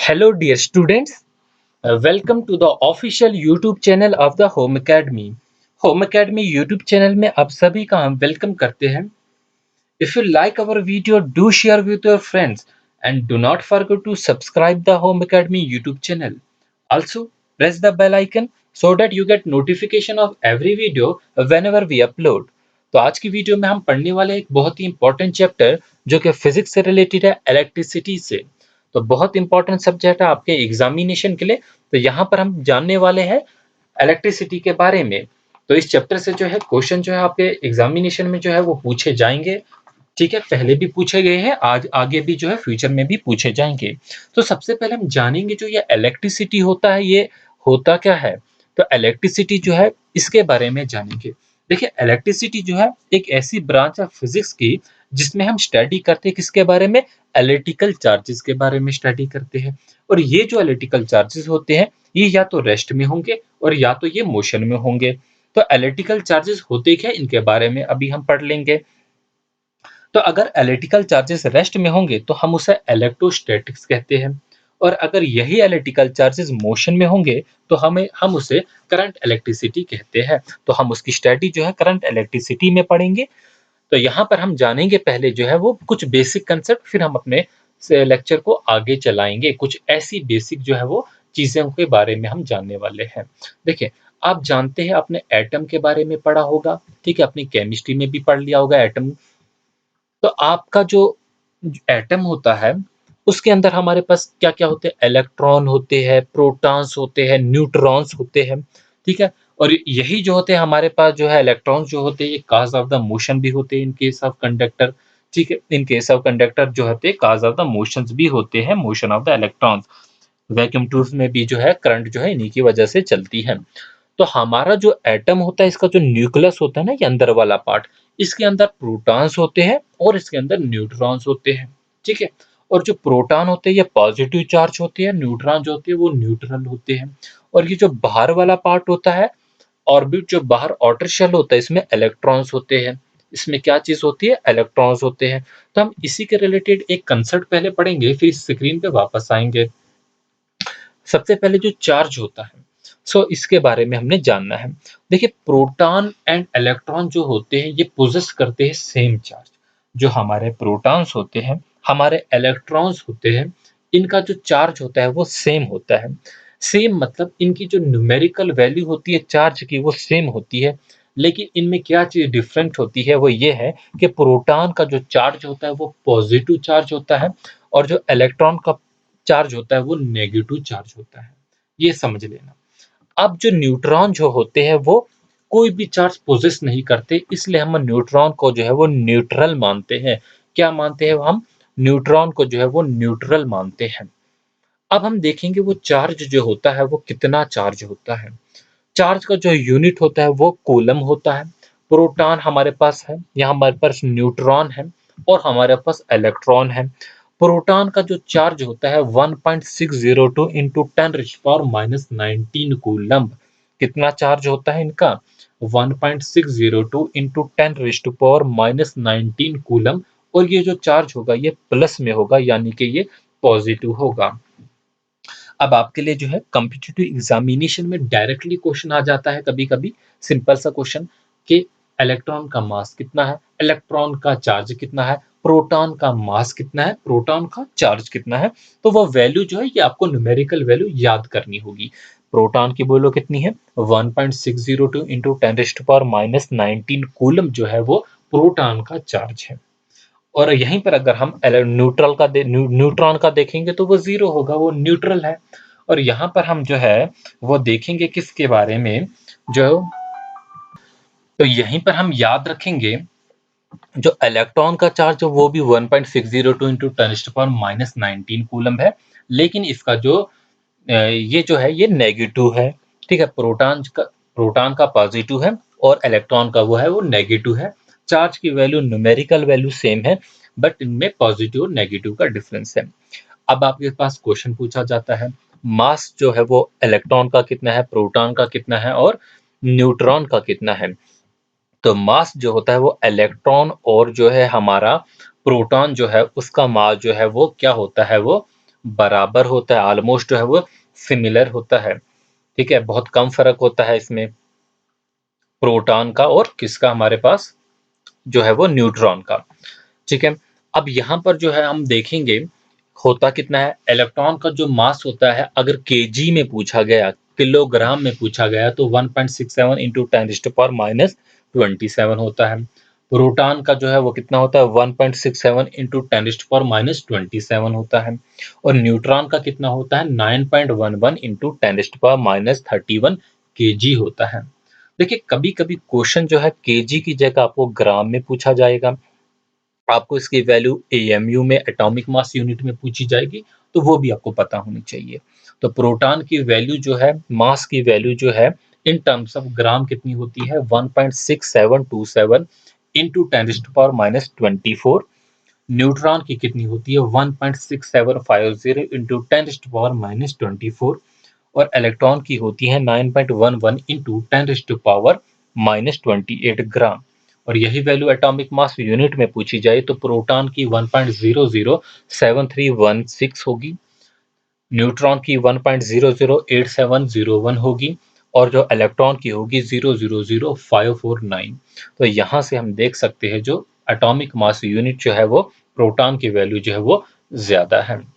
Hello, dear students. Welcome to the official YouTube channel of the Home Academy. Home Academy YouTube channel में आप सभी का हम welcome करते हैं. If you like our video, do share with your friends and do not forget to subscribe the Home Academy YouTube channel. Also, press the bell icon so that you get notification of every video whenever we upload. तो आज की video में हम पढ़ने वाले एक बहुत ही important chapter जो कि फिजिक्स से रिलेटेड है, इलेक्ट्रिसिटी से. तो बहुत इंपॉर्टेंट सब्जेक्ट है आपके एग्जामिनेशन के लिए. तो यहाँ पर हम जानने वाले हैं इलेक्ट्रिसिटी के बारे में. तो इस चैप्टर से जो है क्वेश्चन जो है आपके एग्जामिनेशन में जो है वो पूछे जाएंगे. ठीक है, पहले भी पूछे गए हैं, आज आगे भी जो है फ्यूचर में भी पूछे जाएंगे. तो सबसे पहले हम जानेंगे जो ये इलेक्ट्रिसिटी होता है ये होता क्या है. तो इलेक्ट्रिसिटी जो है इसके बारे में जानेंगे. देखिए, इलेक्ट्रिसिटी जो है एक ऐसी ब्रांच है फिजिक्स की जिसमें हम स्टडी करते हैं किसके बारे में, इलेक्ट्रिकल चार्जेस के बारे में स्टडी करते हैं. और ये जो इलेक्ट्रिकल चार्जेस होते हैं ये या तो रेस्ट में होंगे और या तो ये मोशन में होंगे. तो इलेक्ट्रिकल चार्जेस होते क्या इनके बारे में अभी हम पढ़ लेंगे. तो अगर इलेक्ट्रिकल चार्जेस रेस्ट में होंगे तो हम उसे इलेक्ट्रोस्टैटिक्स कहते हैं. और अगर यही इलेक्ट्रिकल चार्जेस मोशन में होंगे तो हम उसे करंट इलेक्ट्रिसिटी कहते हैं. तो हम उसकी स्टडी जो है करंट इलेक्ट्रिसिटी में पढ़ेंगे. तो यहाँ पर हम जानेंगे पहले जो है वो कुछ बेसिक कंसेप्ट, फिर हम अपने लेक्चर को आगे चलाएंगे. कुछ ऐसी बेसिक जो है वो चीज़ों के बारे में हम जानने वाले हैं. देखिए, आप जानते हैं आपने एटम के बारे में पढ़ा होगा. ठीक है, अपनी केमिस्ट्री में भी पढ़ लिया होगा एटम. तो आपका जो एटम होता है उसके अंदर हमारे पास क्या क्या होते हैं, इलेक्ट्रॉन होते हैं, प्रोटॉन्स होते हैं, न्यूट्रॉन्स होते हैं. ठीक है, और यही जो होते हैं हमारे पास जो है इलेक्ट्रॉन्स जो होते हैं ये काज ऑफ द मोशन भी होते हैं इन केस ऑफ कंडक्टर. ठीक है, इन केस ऑफ कंडक्टर जो होते हैं काज ऑफ द मोशंस भी होते हैं, motion of the electrons. Vacuum tubes में भी जो है करंट जो है इन्हीं की वजह से चलती है. तो हमारा जो एटम होता है इसका जो न्यूक्लियस होता है ना, ये अंदर वाला पार्ट, इसके अंदर प्रोटॉन्स होते हैं और इसके अंदर न्यूट्रॉन्स होते हैं. ठीक है, और जो प्रोटॉन होते हैं ये पॉजिटिव चार्ज होते हैं, न्यूट्रॉन जो होते हैं वो न्यूट्रल होते हैं. और ये जो बाहर वाला पार्ट होता है ऑर्बिट, जो बाहर आउटर शेल होता है, इसमें इलेक्ट्रॉन्स होते हैं. इसमें क्या चीज होती है, इलेक्ट्रॉन्स होते हैं. तो हम इसी के रिलेटेड एक कंसेप्ट पहले पढ़ेंगे फिर स्क्रीन पे वापस आएंगे. सबसे पहले जो चार्ज होता है इसके बारे में हमने जानना है. देखिए, प्रोटॉन एंड इलेक्ट्रॉन जो होते हैं ये पोजेस करते हैं सेम चार्ज. जो हमारे प्रोटॉन्स होते हैं, हमारे इलेक्ट्रॉन्स होते हैं, इनका जो चार्ज होता है वो सेम होता है. सेम मतलब इनकी जो न्यूमेरिकल वैल्यू होती है चार्ज की वो सेम होती है. लेकिन इनमें क्या चीज डिफरेंट होती है वो ये है कि प्रोटॉन का जो चार्ज होता है वो पॉजिटिव चार्ज होता है और जो इलेक्ट्रॉन का चार्ज होता है वो नेगेटिव चार्ज होता है. ये समझ लेना. अब जो न्यूट्रॉन जो होते हैं वो कोई भी चार्ज पोजेस नहीं करते, इसलिए हम न्यूट्रॉन को जो है वो न्यूट्रल मानते हैं. क्या मानते हैं हम, न्यूट्रॉन को जो है वो न्यूट्रल मानते हैं. अब हम देखेंगे वो चार्ज जो होता है वो कितना चार्ज होता है. चार्ज का जो यूनिट होता है वो कूलम होता है. प्रोटॉन हमारे पास है, यहाँ हमारे पास न्यूट्रॉन है और हमारे पास इलेक्ट्रॉन है. प्रोटॉन का जो चार्ज होता है 1.602 इंटू 10⁻⁻19 कूलम. कितना चार्ज होता है इनका, 1.602 इंटू 10⁻⁻19 कूलम. और ये जो चार्ज होगा ये प्लस में होगा, यानी कि ये पॉजिटिव होगा. अब आपके लिए जो है कॉम्पिटिटिव एग्जामिनेशन में डायरेक्टली क्वेश्चन आ जाता है कभी कभी, सिंपल सा क्वेश्चन कि इलेक्ट्रॉन का मास कितना है, इलेक्ट्रॉन का चार्ज कितना है, प्रोटॉन का मास कितना है, प्रोटॉन का चार्ज कितना है. तो वो वैल्यू जो है ये आपको न्यूमेरिकल वैल्यू याद करनी होगी. प्रोटॉन की वैल्यू कितनी है, 1.602 इंटू 10⁻⁻19 कूलम जो है वो प्रोटॉन का चार्ज है. और यहीं पर अगर हम न्यूट्रॉन का देखेंगे तो वो जीरो होगा, वो न्यूट्रल है. और यहाँ पर हम जो है वो देखेंगे किसके बारे में, जो तो यहीं पर हम याद रखेंगे जो इलेक्ट्रॉन का चार्ज है वो भी 1.602 इंटू 10⁻⁻19 कूलम है. लेकिन इसका जो ये जो है ये नेगेटिव है. ठीक है, प्रोटॉन का पॉजिटिव है और इलेक्ट्रॉन का वो है वो नेगेटिव है. चार्ज की वैल्यू न्यूमेरिकल वैल्यू सेम है बट इनमें पॉजिटिव और नेगेटिव का डिफरेंस है. अब आपके पास क्वेश्चन पूछा जाता है मास जो है वो इलेक्ट्रॉन का कितना है, प्रोटॉन का कितना है और न्यूट्रॉन का कितना है. तो मास जो होता है वो इलेक्ट्रॉन और जो है हमारा प्रोटॉन जो है उसका मास जो है वो क्या होता है, वो बराबर होता है, ऑलमोस्ट जो है वो सिमिलर होता है, ठीक है? बहुत कम फ़र्क होता है इसमें प्रोटॉन का और किसका हमारे पास जो है वो न्यूट्रॉन का, ठीक है? अब यहाँ पर जो है हम देखेंगे होता कितना है, इलेक्ट्रॉन का जो मास होता है अगर केजी में पूछा गया, किलोग्राम में पूछा गया तो 1.67 इंटू 10⁻⁻27 होता है। प्रोटॉन का जो है वो कितना होता है 1.67 इंटू 10⁻⁻27 होता है और न्यूट्रॉन का कितना होता है 9.11 इंटू 10⁻31 केजी होता है। देखिए कभी कभी क्वेश्चन जो है केजी की जगह आपको ग्राम में पूछा जाएगा, आपको इसकी वैल्यू एएमयू में एटॉमिक मास यूनिट में पूछी जाएगी, तो वो भी आपको पता होनी चाहिए। तो प्रोटॉन की वैल्यू जो है, मास की वैल्यू जो है इन टर्म्स ऑफ ग्राम कितनी होती है 1.6727 इंटू 10⁻⁻24। न्यूट्रॉन की कितनी होती है 1.6750 इंटू 10⁻⁻24 और इलेक्ट्रॉन की होती है 9.11 इंटू 10⁻⁻28 ग्राम। और यही वैल्यू एटॉमिक मास यूनिट में पूछी जाए तो प्रोटॉन की 1.007316 होगी, न्यूट्रॉन की 1.008701 होगी और जो इलेक्ट्रॉन की होगी 000549। तो यहाँ से हम देख सकते हैं जो एटॉमिक मास यूनिट जो है वो प्रोटॉन की वैल्यू जो है वो ज्यादा है।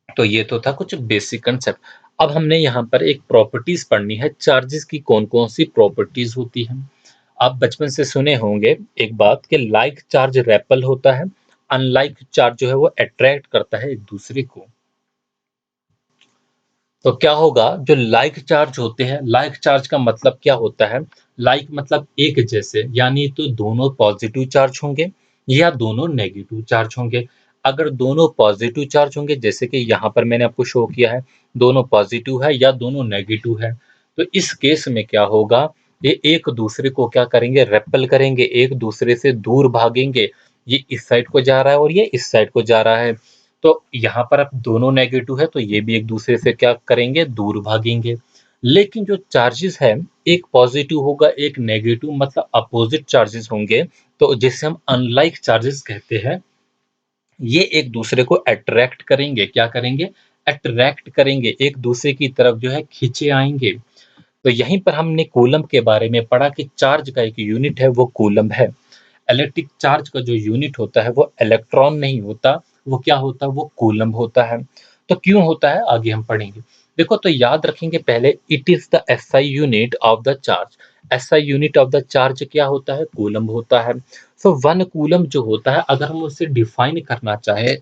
तो ये तो था कुछ बेसिक कंसेप्ट। अब हमने यहाँ पर एक प्रॉपर्टीज पढ़नी है, चार्जेस की कौन कौन सी प्रॉपर्टीज होती हैं। आप बचपन से सुने होंगे एक बात कि लाइक चार्ज रेपल होता है, अनलाइक चार्ज जो है वो अट्रैक्ट करता है एक दूसरे को। तो क्या होगा जो लाइक चार्ज होते हैं, लाइक चार्ज का मतलब क्या होता है, लाइक मतलब एक जैसे, यानी तो दोनों पॉजिटिव चार्ज होंगे या दोनों नेगेटिव चार्ज होंगे। अगर दोनों पॉजिटिव चार्ज होंगे, जैसे कि यहाँ पर मैंने आपको शो किया है, दोनों पॉजिटिव है या दोनों नेगेटिव है, तो इस केस में क्या होगा, ये एक दूसरे को क्या करेंगे, रेपल करेंगे, एक दूसरे से दूर भागेंगे। ये इस साइड को जा रहा है और ये इस साइड को जा रहा है, तो यहाँ पर अब दोनों नेगेटिव है तो ये भी एक दूसरे से क्या करेंगे, दूर भागेंगे। लेकिन जो चार्जेस है, एक पॉजिटिव होगा एक नेगेटिव, मतलब अपोजिट चार्जेस होंगे, तो जिसे हम अनलाइक चार्जेस कहते हैं, ये एक दूसरे को अट्रैक्ट करेंगे, क्या करेंगे, अट्रैक्ट करेंगे, एक दूसरे की तरफ जो है खींचे आएंगे। तो यहीं पर हमने कूलम के बारे में पढ़ा कि चार्ज का एक यूनिट है वो कूलम है। इलेक्ट्रिक चार्ज का जो यूनिट होता है वो इलेक्ट्रॉन नहीं होता, वो क्या होता है, वो कूलम होता है। तो क्यों होता है आगे हम पढ़ेंगे। देखो तो याद रखेंगे पहले, it is the SI unit of the charge. SI unit of the charge क्या होता है, कूलम होता है। सो वन कूलम जो होता है, अगर हम उसे डिफाइन करना चाहे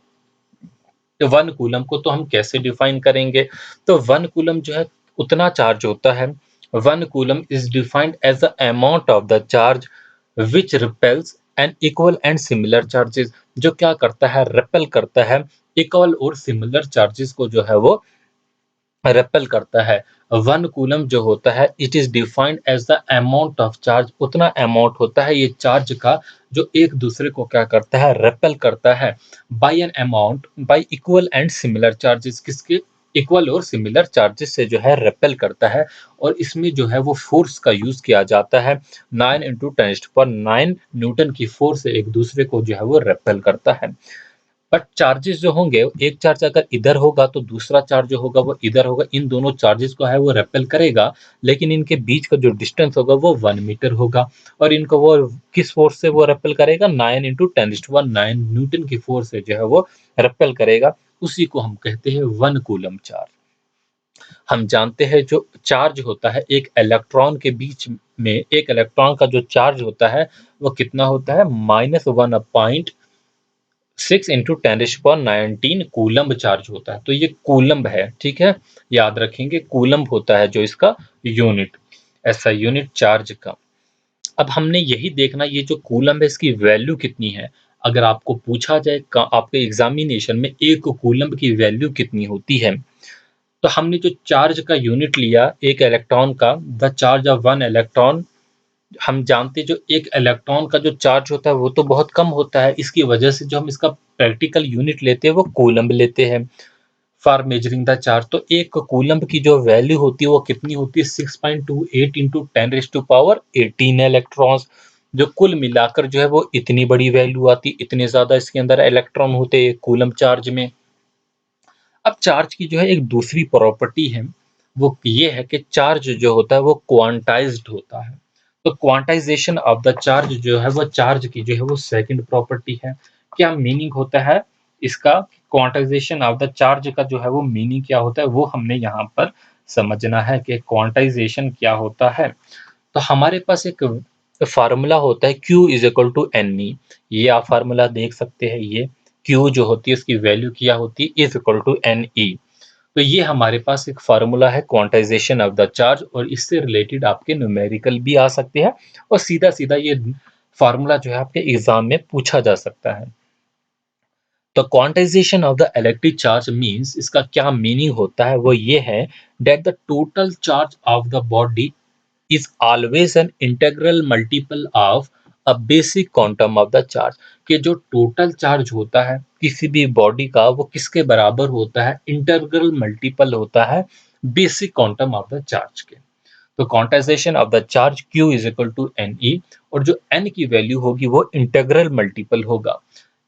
तो वन कूलम को तो हम कैसे डिफाइन करेंगे, तो वन कूलम जो है उतना चार्ज होता है। One coulomb is defined as the amount of the charge which repels an equal and similar charges. जो क्या करता है, रिपेल करता है इक्वल और सिमिलर चार्जेस को जो है वो रेपेल करता है। वन कूलम जो होता है it is defined as the amount of charge, उतना अमाउंट होता है ये चार्ज का जो एक दूसरे को क्या करता है, रेपेल करता है by an amount, by equal and similar charges, किसके, इक्वल और सिमिलर चार्जेस से जो है रेपेल करता है। और इसमें जो है वो फोर्स का यूज किया जाता है, 9 × 10⁻⁹ न्यूटन की फोर्स से एक दूसरे को जो है वो रेपेल करता है। बट चार्जेस जो होंगे, एक चार्ज अगर इधर होगा तो दूसरा चार्ज जो होगा वो इधर होगा, इन दोनों चार्जेस को है वो रेपेल करेगा, लेकिन इनके बीच का जो डिस्टेंस होगा वो 1 मीटर होगा। और इनको वो किस फोर्स से वो रेपेल करेगा, 9 × 10⁻⁹ न्यूटन की फोर्स से जो है वो रेपेल करेगा। उसी को हम कहते हैं वन कूलम चार्ज। हम जानते हैं जो चार्ज होता है एक इलेक्ट्रॉन के बीच में, एक इलेक्ट्रॉन का जो चार्ज होता है वो कितना होता है, -1/6 × 10⁻19 कूलम्ब चार्ज होता है। तो ये कूलम्ब है, ठीक है, याद रखेंगे कूलम्ब होता है जो इसका यूनिट, ऐसा यूनिट चार्ज का। अब हमने यही देखना, ये जो कूलम्ब है इसकी वैल्यू कितनी है। अगर आपको पूछा जाए आपके एग्जामिनेशन में एक कूलम्ब की वैल्यू कितनी होती है, तो हमने जो चार्ज का यूनिट लिया एक इलेक्ट्रॉन का, the charge of one electron, हम जानते हैं जो एक इलेक्ट्रॉन का जो चार्ज होता है वो तो बहुत कम होता है, इसकी वजह से जो हम इसका प्रैक्टिकल यूनिट लेते हैं वो कूलम्ब लेते हैं फॉर मेजरिंग द चार्ज। तो एक कूलम्ब की जो वैल्यू होती है वो कितनी होती है, 6.28 इंटू 10⁻18 इलेक्ट्रॉन्स। जो कुल मिलाकर जो है वो इतनी बड़ी वैल्यू आती, इतने ज्यादा इसके अंदर इलेक्ट्रॉन होते हैं कूलम्ब चार्ज में। अब चार्ज की जो है एक दूसरी प्रॉपर्टी है, वो ये है कि चार्ज जो होता है वो क्वांटाइज्ड होता है। तो क्वांटाइजेशन ऑफ द चार्ज जो है वो चार्ज की जो है वो सेकंड प्रॉपर्टी है। क्या मीनिंग होता है इसका? क्वांटाइजेशन ऑफ द चार्ज का जो है वो मीनिंग क्या होता है वो हमने यहाँ पर समझना है कि क्वांटाइजेशन क्या होता है। तो हमारे पास एक फार्मूला होता है Q is equal to n e. ये आप फार्मूला देख सकते हैं। ये Q जो होती है उसकी वैल्यू क्या होती है? Is equal to n e. तो ये हमारे पास एक फार्मूला है क्वांटाइजेशन ऑफ द चार्ज, और इससे रिलेटेड आपके न्यूमेरिकल भी आ सकते हैं, और सीधा सीधा ये फार्मूला जो है आपके एग्जाम में पूछा जा सकता है। तो quantization of the electric charge means, इसका क्या मीनिंग होता है वो ये है that the total charge of the body is always an integral multiple of a basic quantum of the charge। कि जो टोटल चार्ज होता है किसी भी बॉडी का वो किसके बराबर होता है? इंटीग्रल मल्टीपल होता है basic quantum of the charge के। तो quantization of the charge Q is equal to n e, और जो n की वैल्यू होगी वो इंटीग्रल मल्टीपल होगा।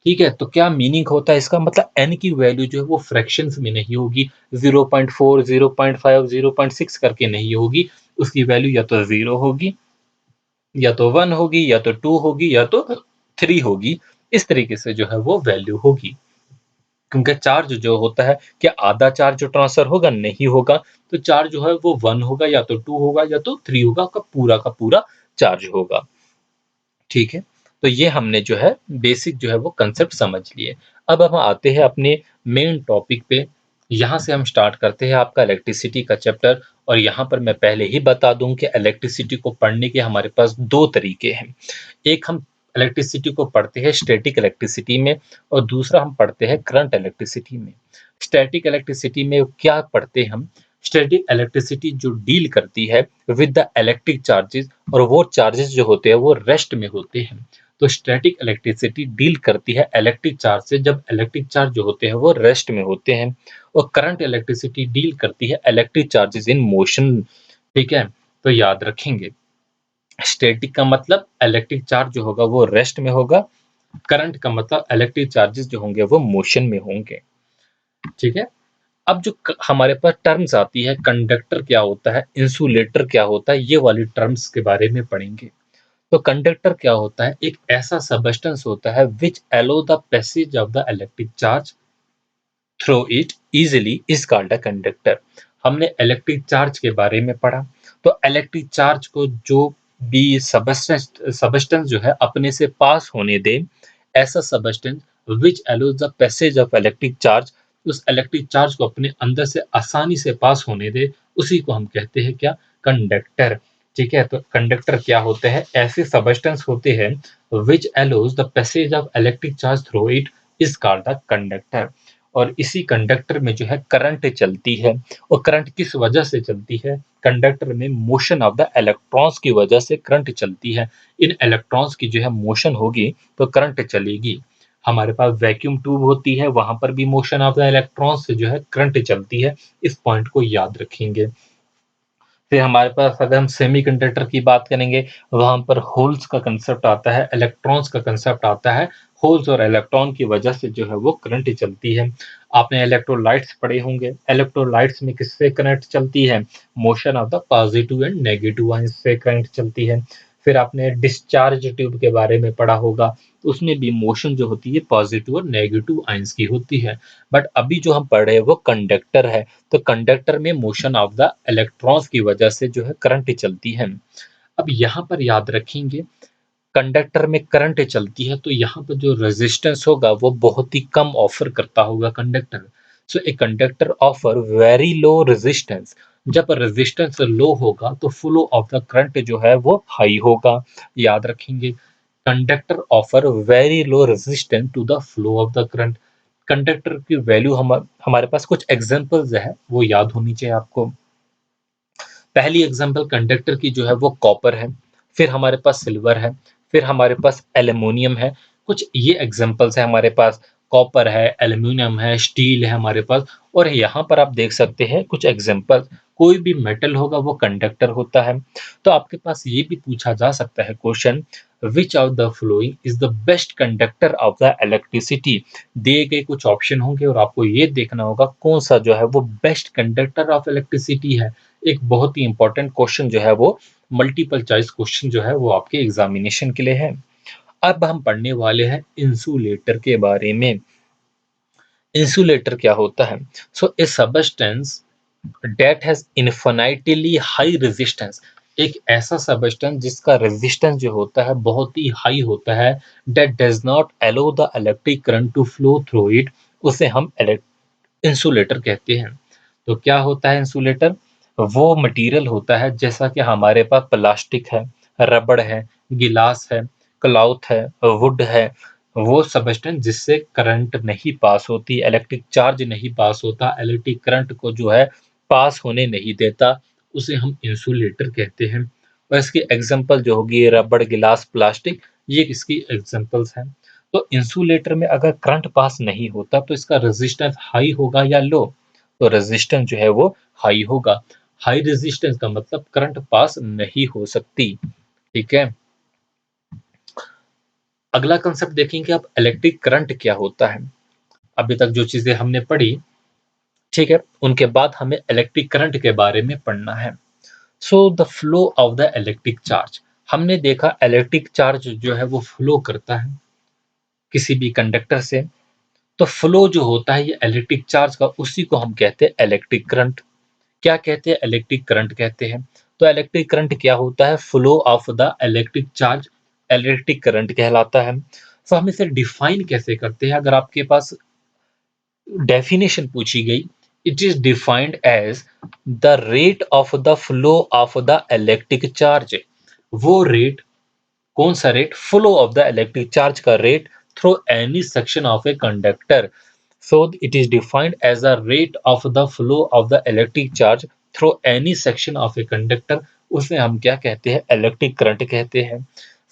ठीक है, तो क्या मीनिंग होता है इसका? मतलब n की वैल्यू जो है वो फ्रैक्शंस में नहीं होगी, 0.4, 0.5, 0.6 करके नहीं होगी। उसकी वैल्यू या तो 0 होगी, या तो 1 होगी, या तो 2 होगी, या तो 3 होगी। इस तरीके से जो है वो वैल्यू होगी। क्योंकि चार्ज जो होता है, क्या आधा चार्ज जो ट्रांसफर होगा? नहीं होगा। तो चार्ज जो है वो 1 होगा, या तो 2 होगा, या तो 3 होगा, का पूरा चार्ज होगा। ठीक है, तो ये हमने जो है बेसिक जो है वो कंसेप्ट समझ लिए। अब हम आते हैं अपने मेन टॉपिक पे। यहाँ से हम स्टार्ट करते हैं आपका इलेक्ट्रिसिटी का चैप्टर। और यहाँ पर मैं पहले ही बता दूं कि इलेक्ट्रिसिटी को पढ़ने के हमारे पास दो तरीके हैं। एक, हम इलेक्ट्रिसिटी को पढ़ते हैं स्टैटिक इलेक्ट्रिसिटी में, और दूसरा हम पढ़ते हैं करंट इलेक्ट्रिसिटी में। स्टैटिक इलेक्ट्रिसिटी में क्या पढ़ते हैं हम? स्टैटिक इलेक्ट्रिसिटी जो डील करती है विद द इलेक्ट्रिक चार्जेस, और वो चार्जेस जो होते हैं वो रेस्ट में होते हैं। तो स्टैटिक इलेक्ट्रिसिटी डील करती है इलेक्ट्रिक चार्ज से जब इलेक्ट्रिक चार्ज जो होते हैं वो रेस्ट में होते हैं। और करंट इलेक्ट्रिसिटी डील करती है इलेक्ट्रिक चार्जेस इन मोशन। ठीक है, तो याद रखेंगे, स्टैटिक का मतलब इलेक्ट्रिक चार्ज जो होगा वो रेस्ट में होगा, करंट का मतलब इलेक्ट्रिक चार्जेस जो होंगे वो मोशन में होंगे। ठीक है, अब जो हमारे पास टर्म्स आती है, कंडक्टर क्या होता है, इंसुलेटर क्या होता है, ये वाली टर्म्स के बारे में पढ़ेंगे। तो कंडक्टर क्या होता है? एक ऐसा सबस्टेंस होता है which allow the passage of the electric charge through it easily is called a conductor. हमने इलेक्ट्रिक चार्ज के बारे में पढ़ा। तो इलेक्ट्रिक चार्ज को जो भी सबस्टेंस जो है अपने से पास होने दे, ऐसा substance which allows the passage of electric charge, उस इलेक्ट्रिक चार्ज को अपने अंदर से आसानी से पास होने दे, उसी को हम कहते हैं क्या? कंडक्टर। ठीक है, तो कंडक्टर क्या होते हैं? ऐसे सबस्टेंस होते हैं which allows the passage of electric charge through it is called the conductor. और इसी कंडक्टर में जो है करंट चलती है। और करंट किस वजह से चलती है? कंडक्टर में मोशन ऑफ द इलेक्ट्रॉन्स की वजह से करंट चलती है। इन इलेक्ट्रॉन्स की जो है मोशन होगी तो करंट चलेगी। हमारे पास वैक्यूम ट्यूब होती है, वहां पर भी मोशन ऑफ द इलेक्ट्रॉन्स से जो है करंट चलती है। इस पॉइंट को याद रखेंगे। फिर हमारे पास अगर हम सेमीकंडक्टर की बात करेंगे, वहां पर होल्स का कंसेप्ट आता है, इलेक्ट्रॉन्स का कंसेप्ट आता है। होल्स और इलेक्ट्रॉन की वजह से जो है वो करंट चलती है। आपने इलेक्ट्रोलाइट्स पढ़े होंगे। इलेक्ट्रोलाइट्स में किससे करंट चलती है? Motion of the positive and negative ions से करंट चलती है। फिर आपने डिस्चार्ज ट्यूब के बारे में पढ़ा होगा, तो उसमें भी मोशन जो होती है पॉजिटिव और नेगेटिव आयंस की होती है। बट अभी जो हम पढ़ रहे हैं वो कंडक्टर है। तो कंडक्टर में मोशन ऑफ द इलेक्ट्रॉन्स की वजह से जो है करंट चलती है। अब यहाँ पर याद रखेंगे, कंडक्टर में करंट चलती है तो यहाँ पर जो रेजिस्टेंस होगा वो बहुत ही कम ऑफर करता होगा conductor. So a conductor offer very low resistance. जब रेजिस्टेंस लो होगा तो फ्लो ऑफ द करंट जो है वो हाई होगा। याद रखेंगे, conductor offer very low resistance to the flow of the current. Conductor की वैल्यू हमारे पास कुछ एग्जांपल्स है वो याद होनी चाहिए आपको। पहली एग्जांपल कंडक्टर की जो है वो कॉपर है, फिर हमारे पास सिल्वर है, फिर हमारे पास एल्युमिनियम है। कुछ ये एग्जांपल्स है हमारे पास, कॉपर है, एल्युमिनियम है, स्टील है हमारे पास। और यहाँ पर आप देख सकते हैं कुछ एग्जांपल, कोई भी मेटल होगा वो कंडक्टर होता है। तो आपके पास ये भी पूछा जा सकता है question, which of the following is the best conductor of the electricity. दिए गए कुछ ऑप्शन होंगे और आपको ये देखना होगा कौन सा जो है वो बेस्ट कंडक्टर ऑफ इलेक्ट्रिसिटी है। एक बहुत ही इंपॉर्टेंट क्वेश्चन जो है वो मल्टीपल चॉइस क्वेश्चन जो है वो आपके एग्जामिनेशन के लिए है। अब हम पढ़ने वाले हैं इंसुलेटर के बारे में। इंसुलेटर क्या होता है? So a substance that has infinitely high resistance, एक ऐसा सबस्टेंस जिसका रेजिस्टेंस जो होता है बहुत ही हाई होता है, that does not allow the electric current to flow through it, उसे हम इंसुलेटर कहते हैं। तो क्या होता है इंसुलेटर? वो मटेरियल होता है जैसा कि हमारे पास प्लास्टिक है, रबड़ है, गिलास है, क्लॉथ है, वुड है, वो सबस्टेंस जिससे करंट नहीं पास होती, इलेक्ट्रिक चार्ज नहीं पास होता, इलेक्ट्रिक करंट को जो है पास होने नहीं देता, उसे हम इंसुलेटर कहते हैं। और इसकी एग्जांपल जो होगी रबड़, गिलास, प्लास्टिक, ये इसकी एग्जांपल्स हैं। तो इंसुलेटर में अगर करंट पास नहीं होता तो इसका रेजिस्टेंस हाई होगा या लो? तो रेजिस्टेंस जो है वो हाई होगा। हाई रेजिस्टेंस का मतलब करंट पास नहीं हो सकती। ठीक है, अगला कंसेप्ट देखेंगे आप, इलेक्ट्रिक करंट क्या होता है। अभी तक जो चीजें हमने पढ़ी, ठीक है, उनके बाद हमें इलेक्ट्रिक करंट के बारे में पढ़ना है। So the flow of the electric charge, हमने देखा इलेक्ट्रिक चार्ज जो है वो फ्लो करता है किसी भी कंडक्टर से। तो फ्लो जो होता है ये इलेक्ट्रिक चार्ज का, उसी को हम कहते हैं इलेक्ट्रिक करंट। क्या कहते हैं? इलेक्ट्रिक करंट कहते हैं। तो इलेक्ट्रिक करंट क्या होता है? Flow of the electric charge electric current कहलाता है। तो हम इसे डिफाइन कैसे करते हैं? अगर आपके पास डेफिनेशन पूछी गई, it is defined as the rate of the flow of the electric charge. वो रेट, कौन सा rate? Flow of the electric charge का rate through any section of a conductor. So it is defined as the rate of the flow of the electric charge through any section of a conductor। उसे हम क्या कहते हैं? Electric current कहते हैं।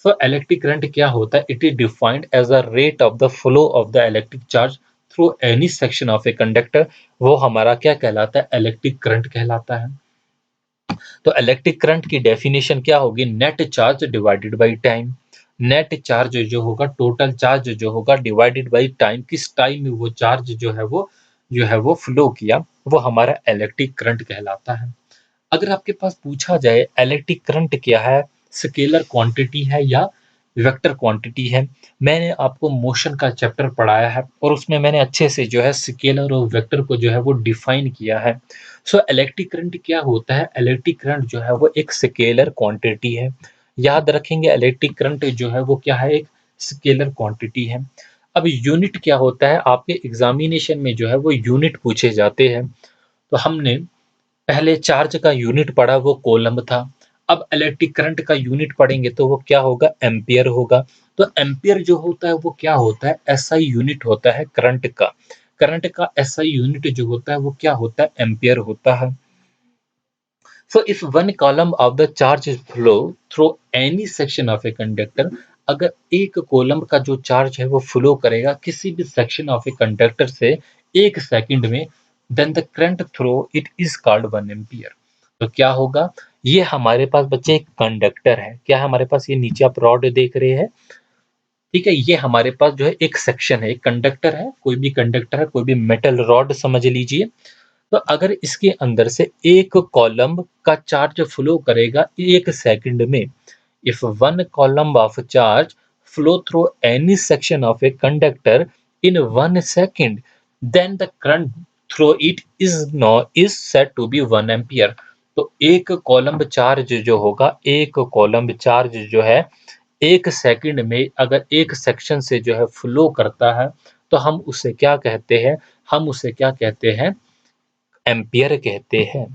So electric current क्या होता है? It is defined as the rate of the flow of the electric charge through any section of a conductor। वो हमारा क्या कहलाता है? इलेक्ट्रिक करंट कहलाता है। तो इलेक्ट्रिक करंट की डेफिनेशन क्या होगी? Net charge divided by time. Net charge जो होगा, टोटल चार्ज जो होगा, डिवाइडेड बाई टाइम, किस टाइम में वो चार्ज जो है वो फ्लो किया, वो हमारा इलेक्ट्रिक करंट कहलाता है। अगर आपके पास पूछा जाए इलेक्ट्रिक करंट क्या है, स्केलर क्वांटिटी है या वेक्टर क्वांटिटी है, मैंने आपको मोशन का चैप्टर पढ़ाया है और उसमें मैंने अच्छे से जो है स्केलर और वेक्टर को जो है वो डिफाइन किया है। सो इलेक्ट्रिक करंट क्या होता है? इलेक्ट्रिक करंट जो है वो एक स्केलर क्वांटिटी है। याद रखेंगे, इलेक्ट्रिक करंट जो है वो क्या है? एक स्केलर क्वांटिटी है। अब यूनिट क्या होता है? आपके एग्जामिनेशन में जो है वो यूनिट पूछे जाते हैं। तो हमने पहले चार्ज का यूनिट पढ़ा, वो कूलम्ब था। अब इलेक्ट्रिक करंट का यूनिट पढ़ेंगे तो वो क्या होगा? एम्पियर होगा। तो एम्पियर जो होता है वो क्या होता है? एसआई यूनिट होता है करंट का। करंट का एसआई यूनिट जो होता है वो क्या होता है? एम्पियर होता है। So if one coulomb of the charge flow through any section of a conductor, अगर एक कॉलम का जो चार्ज है वो फ्लो करेगा किसी भी सेक्शन ऑफ ए कंडक्टर से 1 सेकंड में, then the current through it is called 1 ampere. तो क्या होगा? ये हमारे पास बच्चे एक कंडक्टर है। क्या है हमारे पास? ये नीचे आप रॉड देख रहे हैं, ठीक है, ये हमारे पास जो है एक सेक्शन है, एक कंडक्टर है, कोई भी कंडक्टर है, कोई भी मेटल रॉड समझ लीजिए। तो अगर इसके अंदर से एक कॉलम का चार्ज फ्लो करेगा 1 सेकंड में, if one coulomb of charge flow through any section of a conductor in 1 second, then the current through it is said to be 1 ampere. तो एक कॉलम चार्ज जो होगा, एक कॉलम चार्ज जो है 1 second में अगर एक सेक्शन से जो है फ्लो करता है, तो हम उसे क्या कहते हैं? हम उसे क्या कहते हैं? एम्पियर कहते हैं।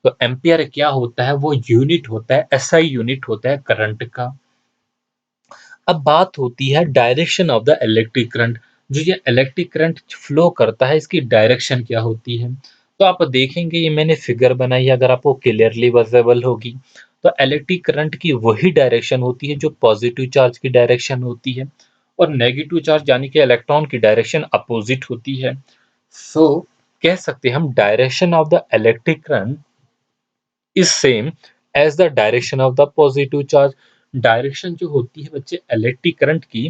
तो एम्पियर क्या होता है? वो यूनिट होता है, एसआई यूनिट होता है करंट का। अब बात होती है direction of the electric current. जो ये इलेक्ट्रिक करंट फ्लो करता है, इसकी डायरेक्शन क्या होती है? तो आप देखेंगे, ये मैंने फिगर बनाई है, अगर आपको क्लियरली विजिबल होगी। तो इलेक्ट्रिक करंट की वही डायरेक्शन होती है जो पॉजिटिव चार्ज की डायरेक्शन होती है, और नेगेटिव चार्ज यानी कि इलेक्ट्रॉन की डायरेक्शन अपोजिट होती है। सो कह सकते हैं हम direction of the electric current is same as the direction of the positive charge. Direction जो होती है बच्चे इलेक्ट्रिक करंट की,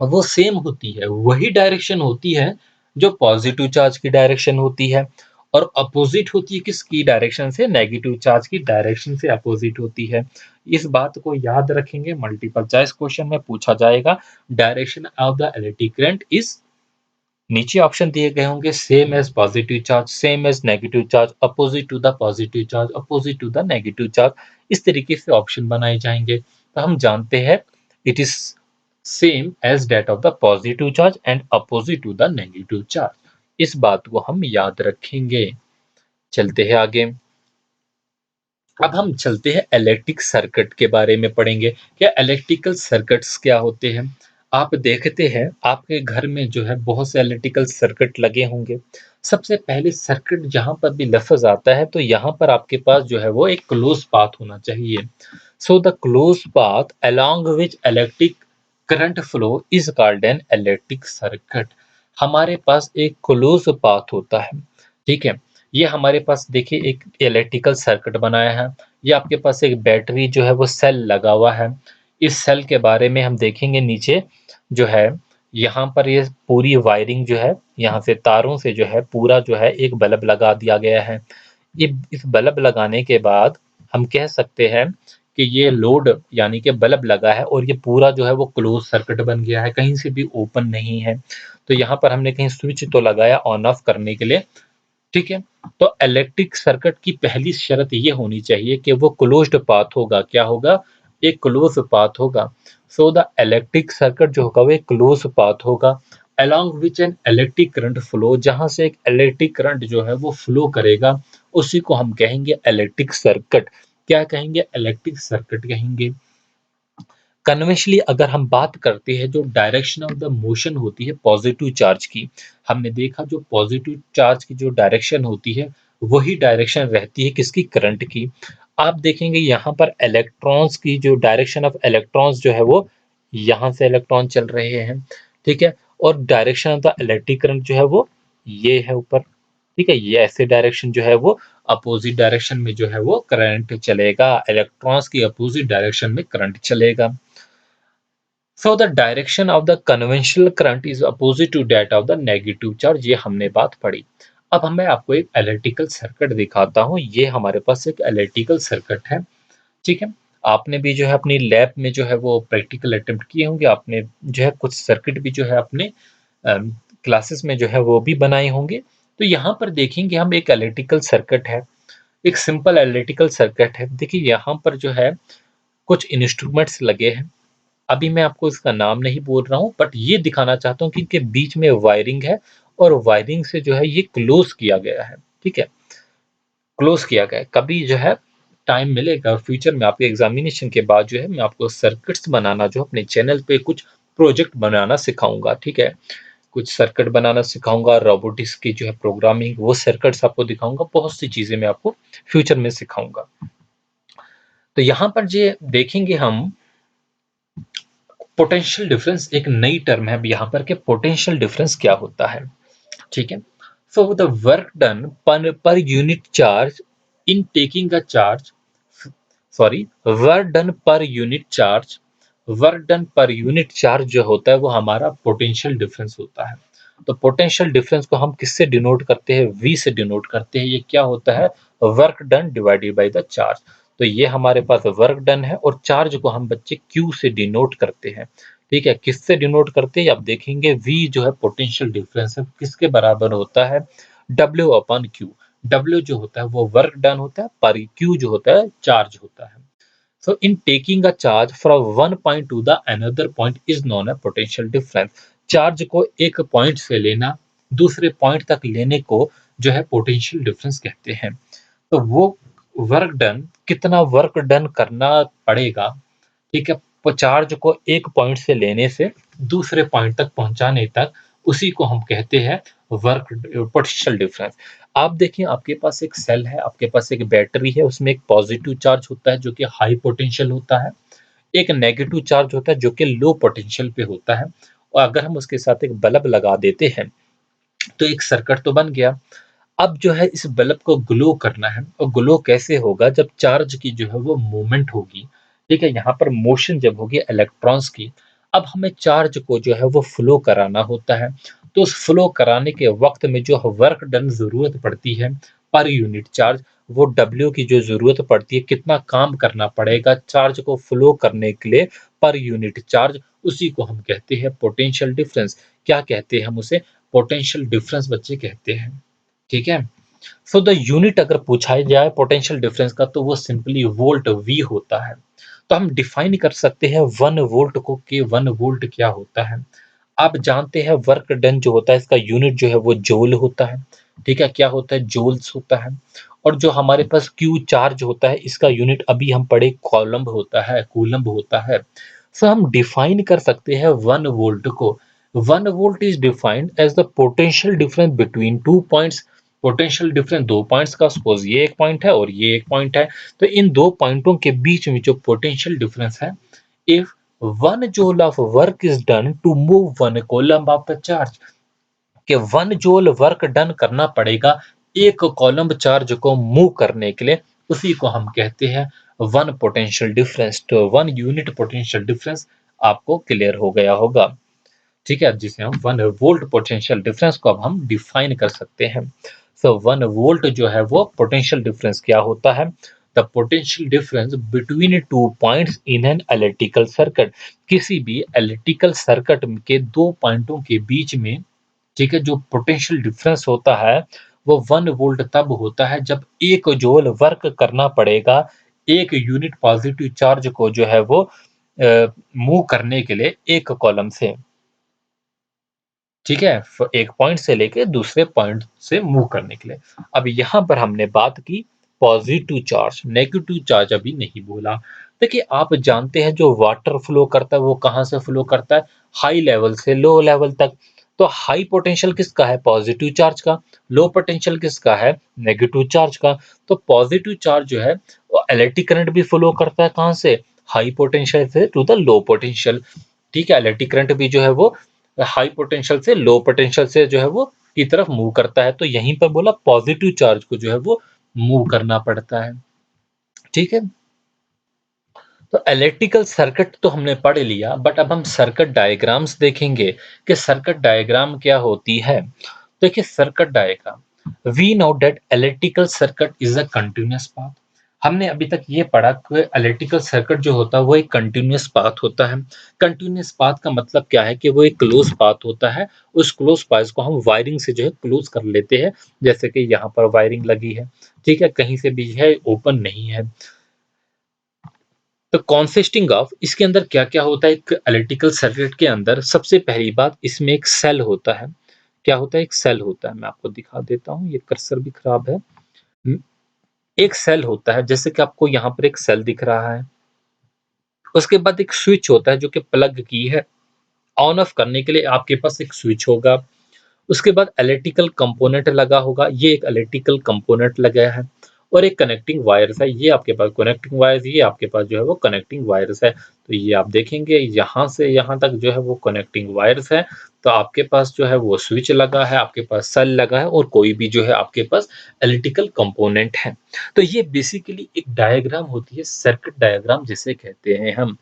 वो सेम होती है, वही डायरेक्शन होती है जो पॉजिटिव चार्ज की डायरेक्शन होती है, और अपोजिट होती है किसकी डायरेक्शन से, नेगेटिव चार्ज की डायरेक्शन से अपोजिट होती है। इस बात को याद रखेंगे, मल्टीपल चॉइस क्वेश्चन में पूछा जाएगा। Direction of the electric current is, नीचे ऑप्शन दिए गए होंगे, same as positive charge, same as negative charge, opposite to the positive charge, opposite to the negative charge. इस तरीके से ऑप्शन बनाए जाएंगे। तो हम जानते हैं it is same as that of the positive charge and opposite to the negative charge. इस बात को हम याद रखेंगे। चलते हैं आगे। अब हम चलते हैं इलेक्ट्रिक सर्किट के बारे में पढ़ेंगे। क्या इलेक्ट्रिकल सर्किट्स क्या होते हैं। आप देखते हैं आपके घर में जो है बहुत से इलेक्ट्रिकल सर्किट लगे होंगे। सबसे पहले सर्किट जहां पर भी लफ्ज आता है तो यहाँ पर आपके पास जो है वो एक क्लोज पाथ होना चाहिए। So the close path along which electric current flow is called an electric circuit. हमारे पास एक क्लोज पाथ होता है, ठीक है। ये हमारे पास देखिए एक इलेक्ट्रिकल सर्किट बनाया है। ये आपके पास एक बैटरी जो है वो सेल लगा हुआ है। इस सेल के बारे में हम देखेंगे नीचे जो है, यहाँ पर ये पूरी वायरिंग जो है, यहाँ से तारों से जो है पूरा जो है एक बल्ब लगा दिया गया है। ये इस बल्ब लगाने के बाद हम कह सकते हैं कि ये लोड यानी कि बल्ब लगा है और ये पूरा जो है वो क्लोज सर्किट बन गया है, कहीं से भी ओपन नहीं है। तो यहाँ पर हमने कहीं स्विच तो लगाया ऑन ऑफ करने के लिए, ठीक है। तो इलेक्ट्रिक सर्किट की पहली शर्त ये होनी चाहिए कि वो क्लोज्ड पाथ होगा। क्या होगा, एक क्लोज पाथ होगा। सो द इलेक्ट्रिक सर्किट जो होगा वो एक क्लोज पाथ होगा along which an electric current flow, जहां से एक इलेक्ट्रिक करंट जो है वो फ्लो करेगा, उसी को हम कहेंगे इलेक्ट्रिक सर्किट। क्या कहेंगे, इलेक्ट्रिक सर्किट कहेंगे। कन्वेंशनली अगर हम बात करते हैं जो डायरेक्शन ऑफ द मोशन होती है पॉजिटिव चार्ज की, हमने देखा जो पॉजिटिव चार्ज की जो डायरेक्शन होती है वही डायरेक्शन रहती है किसकी, करंट की। आप देखेंगे यहाँ पर इलेक्ट्रॉन्स की जो डायरेक्शन ऑफ इलेक्ट्रॉन्स जो है वो यहाँ से इलेक्ट्रॉन चल रहे हैं, ठीक है। और direction of the electric current जो है वो ये है ऊपर, ठीक है। ये ऐसे डायरेक्शन जो है वो अपोजिट डायरेक्शन में जो है वो करंट चलेगा, इलेक्ट्रॉन्स की अपोजिट डायरेक्शन में करंट चलेगा। So the direction of the conventional current is opposite to that of the negative charge, ये हमने बात पढ़ी। अब मैं आपको एक इलेक्ट्रिकल सर्किट दिखाता हूँ। ये हमारे पास एक इलेक्ट्रिकल सर्किट है, ठीक है। आपने भी जो है अपनी लैब में जो है वो प्रैक्टिकल अटेम्प्ट किए होंगे। आपने जो है कुछ सर्किट भी जो है अपने क्लासेस में जो है वो भी बनाए होंगे। तो यहाँ पर देखेंगे हम एक इलेक्ट्रिकल सर्किट है, एक सिंपल इलेक्ट्रिकल सर्किट है। देखिए यहाँ पर जो है कुछ इंस्ट्रूमेंट्स लगे हैं। अभी मैं आपको इसका नाम नहीं बोल रहा हूँ, बट ये दिखाना चाहता हूँ कि इनके बीच में वायरिंग है और वायरिंग से जो है ये क्लोज किया गया है, ठीक है। क्लोज किया गया है। कभी जो है टाइम मिलेगा फ्यूचर में आपके एग्जामिनेशन के बाद जो है मैं आपको सर्किट्स बनाना जो अपने चैनल पे कुछ प्रोजेक्ट बनाना सिखाऊंगा, ठीक है। कुछ सर्किट बनाना सिखाऊंगा, रोबोटिक्स की जो है प्रोग्रामिंग, वो सर्किट्स आपको दिखाऊंगा, बहुत सी चीजें मैं आपको फ्यूचर में सिखाऊंगा। तो यहाँ पर जो देखेंगे हम पोटेंशियल डिफरेंस, एक नई टर्म है यहाँ पर कि पोटेंशियल डिफरेंस क्या होता है, ठीक है। So the work done per unit charge in taking a charge, sorry, work done per unit charge, work done per unit charge जो होता है वो हमारा पोटेंशियल डिफरेंस होता है। तो पोटेंशियल डिफरेंस को हम किससे डिनोट करते हैं, वी से डिनोट करते हैं। ये क्या होता है, work done divided by the charge. तो ये हमारे पास वर्क डन है और चार्ज को हम बच्चे क्यू से डिनोट करते हैं, ठीक है। किससे डिनोट करते हैं आप देखेंगे, वी जो है पोटेंशियल डिफरेंस है किसके बराबर होता है, डब्ल्यू अपॉन क्यू। डब्ल्यू जो होता है वो वर्क डन होता है, पर क्यू जो होता है चार्ज होता है। So in taking a charge from one point to the another point is known as potential difference। Charge को एक पॉइंट से लेना दूसरे पॉइंट तक लेने को जो है पोटेंशियल डिफरेंस कहते हैं। तो वो वर्क डन, कितना वर्क डन करना पड़ेगा, ठीक है, चार्ज को एक पॉइंट से लेने से दूसरे पॉइंट तक पहुंचाने तक, उसी को हम कहते हैं वर्क पोटेंशियल डिफरेंस। आप देखिए आपके पास एक सेल है, आपके पास एक बैटरी है, उसमें एक पॉजिटिव चार्ज होता है जो कि हाई पोटेंशियल होता है, एक नेगेटिव चार्ज होता है जो कि लो पोटेंशियल पे होता है। और अगर हम उसके साथ एक बल्ब लगा देते हैं तो एक सर्किट तो बन गया। अब जो है इस बल्ब को ग्लो करना है, और ग्लो कैसे होगा, जब चार्ज की जो है वो मूवमेंट होगी, ठीक है, यहाँ पर मोशन जब होगी इलेक्ट्रॉन्स की। अब हमें चार्ज को जो है वो फ्लो कराना होता है। तो उस फ्लो कराने के वक्त में जो वर्क डन जरूरत पड़ती है पर यूनिट चार्ज, वो डब्ल्यू की जो जरूरत पड़ती है, कितना काम करना पड़ेगा चार्ज को फ्लो करने के लिए पर यूनिट चार्ज, उसी को हम कहते हैं पोटेंशियल डिफरेंस। क्या कहते हैं हम उसे? पोटेंशियल डिफरेंस बच्चे कहते हैं। ठीक है। सो द यूनिट अगर पूछा जाए पोटेंशियल डिफरेंस का, तो वो सिंपली वोल्ट वी होता है। तो हम डिफाइन कर सकते हैं 1 वोल्ट को, कि 1 वोल्ट क्या होता है। आप जानते हैं वर्क डन जो होता है इसका यूनिट जो है वो जूल होता है। ठीक है, क्या होता है? जूल्स होता है। और जो हमारे पास क्यू चार्ज होता है इसका यूनिट अभी हम पढ़े कॉलम्ब होता है, कूलम्ब होता है। सो हम डिफाइन कर सकते हैं 1 वोल्ट को। 1 volt is defined as the potential difference between 2 points. Potential difference 2 points का, सपोज ये एक पॉइंट है और ये एक पॉइंट है, तो इन 2 पॉइंटों के बीच में जो पोटेंशियल डिफरेंस है, if 1 joule of work is done to move 1 coulomb of the charge, कि 1 जूल वर्क डन करना पड़ेगा एक कॉलम चार्ज को मूव करने के लिए, उसी को हम कहते हैं 1 पोटेंशियल डिफरेंस। तो 1 यूनिट पोटेंशियल डिफरेंस आपको क्लियर हो गया होगा। ठीक है, जिसे हम 1 वोल्ट पोटेंशियल डिफरेंस को अब हम डिफाइन कर सकते हैं। सो 1 वोल्ट जो है वो पोटेंशियल डिफरेंस क्या होता है? The potential difference between 2 points in an electrical circuit. किसी भी इलेक्ट्रिकल सर्किट के 2 पॉइंटों के बीच में, ठीक है, जो पोटेंशियल डिफरेंस होता है वो 1 वोल्ट तब होता है जब 1 जूल वर्क करना पड़ेगा एक यूनिट पॉजिटिव चार्ज को जो है वो मूव करने के लिए एक कॉलम से। ठीक है, एक पॉइंट से लेके दूसरे पॉइंट से मूव करने के लिए। अब यहाँ पर हमने बात की पॉजिटिव चार्ज, नेगेटिव चार्ज अभी नहीं बोला। देखिए, आप जानते हैं जो वाटर फ्लो करता है वो कहाँ से फ्लो करता है? हाई लेवल से लो लेवल तक। तो हाई पोटेंशियल किसका है? पॉजिटिव चार्ज का। लो पोटेंशियल किसका है? नेगेटिव चार्ज का। तो पॉजिटिव चार्ज जो है वो इलेक्ट्रिक करंट भी फ्लो करता है कहाँ से? हाई पोटेंशियल से टू द लो पोटेंशियल। ठीक है, इलेक्ट्रिक करंट भी जो है वो हाई पोटेंशियल से लो पोटेंशियल से जो है वो की तरफ मूव करता है। तो यहीं पर बोला पॉजिटिव चार्ज को जो है वो मूव करना पड़ता है। ठीक है, तो इलेक्ट्रिकल सर्किट तो हमने पढ़ लिया, बट अब हम सर्किट डायग्राम्स देखेंगे कि सर्किट डायग्राम क्या होती है। देखिए, circuit diagram, we know that electrical circuit is a continuous path. हमने अभी तक ये पढ़ा कि इलेक्ट्रिकल सर्किट जो होता है वो एक कंटिन्यूअस पाथ होता है। कंटिन्यूअस पाथ का मतलब क्या है? कि वो एक क्लोज पाथ होता है। उस क्लोज पाथ को हम वायरिंग से जो है क्लोज कर लेते हैं, जैसे कि यहाँ पर वायरिंग लगी है। ठीक है, कहीं से भी है ओपन नहीं है। तो कॉन्सिस्टिंग ऑफ, इसके अंदर क्या क्या होता है? एक इलेक्ट्रिकल सर्किट के अंदर सबसे पहली बात, इसमें एक सेल होता है। क्या होता है? एक सेल होता है। मैं आपको दिखा देता हूँ, ये कर्सर भी खराब है। एक सेल होता है, जैसे कि आपको यहाँ पर एक सेल दिख रहा है। उसके बाद एक स्विच होता है जो कि प्लग की है। ऑन ऑफ करने के लिए आपके पास एक स्विच होगा। उसके बाद इलेक्ट्रिकल कंपोनेंट लगा होगा, ये एक इलेक्ट्रिकल कंपोनेंट लगा है। और एक कनेक्टिंग वायर्स है, ये आपके पास कनेक्टिंग वायर्स, ये आपके पास जो है वो कनेक्टिंग वायर्स है। तो ये आप देखेंगे यहाँ से यहाँ तक जो है वो कनेक्टिंग वायर्स है। तो आपके पास जो है वो स्विच लगा है, आपके पास सेल लगा है, और कोई भी जो है आपके पास इलेक्ट्रिकल कंपोनेंट है। तो ये बेसिकली एक डायग्राम होती है, सर्किट डायग्राम जिसे कहते हैं हम।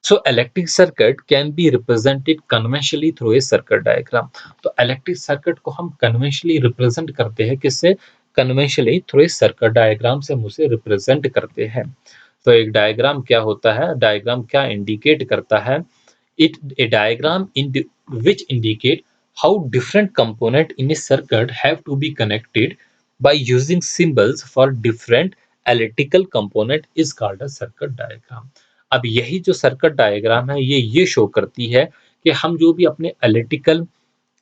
So electric circuit can be represented conventionally through a circuit diagram. तो electric circuit को हम conventionally represent करते हैं किससे? Conventionally through a circuit diagram से हम उसे represent करते हैं। तो एक डायग्राम क्या होता है? डायग्राम क्या इंडिकेट करता है? It a diagram which indicate how different component in a circuit have to be connected by using symbols for different electrical component is called a circuit diagram. अब यही जो सर्किट डायग्राम है ये show करती है कि हम जो भी अपने इलेक्ट्रिकल,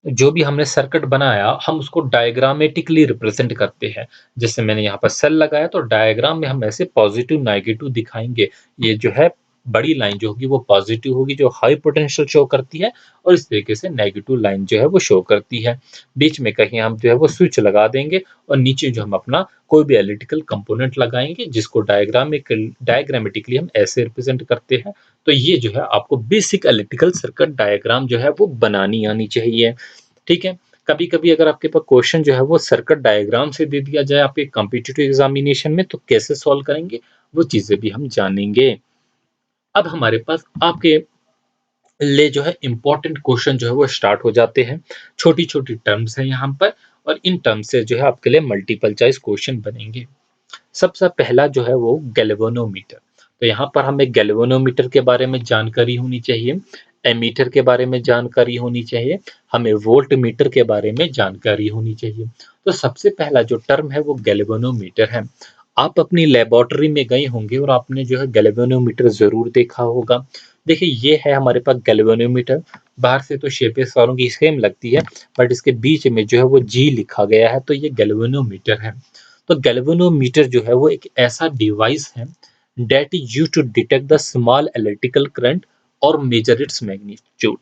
जो भी हमने सर्किट बनाया, हम उसको डायग्रामेटिकली रिप्रेजेंट करते हैं। जैसे मैंने यहाँ पर सेल लगाया, तो डायग्राम में हम ऐसे पॉजिटिव नेगेटिव दिखाएंगे। ये जो है बड़ी लाइन जो होगी वो पॉजिटिव होगी, जो हाई पोटेंशियल शो करती है, और इस तरीके से नेगेटिव लाइन जो है वो शो करती है। बीच में कहीं हम जो है वो स्विच लगा देंगे, और नीचे जो हम अपना कोई भी इलेक्ट्रिकल कंपोनेंट लगाएंगे, जिसको डायग्रामेटिकली हम ऐसे रिप्रेजेंट करते हैं। तो ये जो है आपको बेसिक इलेक्ट्रिकल सर्किट डायग्राम जो है वो बनानी आनी चाहिए। ठीक है, कभी-कभी अगर आपके पास क्वेश्चन जो है वो सर्किट डायग्राम से दे दिया जाए आपके कॉम्पिटिटिव एग्जामिनेशन में, तो कैसे सॉल्व करेंगे वो चीज़ें भी हम जानेंगे। अब हमारे पास आपके लिए जो है इम्पोर्टेंट क्वेश्चन जो है वो स्टार्ट हो जाते हैं। छोटी-छोटी टर्म्स हैं यहाँ पर और इन टर्म्स से जो है आपके लिए मल्टीपल चॉइस क्वेश्चन बनेंगे। सबसे पहला जो है वो गैल्वेनोमीटर। तो यहाँ पर हमें गैल्वेनोमीटर के बारे में जानकारी होनी चाहिए, एमीटर के बारे में जानकारी होनी चाहिए, हमें वोल्ट मीटर के बारे में जानकारी होनी चाहिए। तो सबसे पहला जो टर्म है वो गैल्वेनोमीटर है। आप अपनी लेबोरेटरी में गए होंगे और आपने जो है गैल्वेनोमीटर ज़रूर देखा होगा। देखिए ये है हमारे पास गैल्वेनोमीटर। बाहर से तो शेप वालों की सेम लगती है, बट इसके बीच में जो है वो जी लिखा गया है, तो ये गैल्वेनोमीटर है। तो गैल्वेनोमीटर जो है वो एक ऐसा डिवाइस है that is used to detect the small electrical current और मेजर इट्स मैग्नीट्यूड।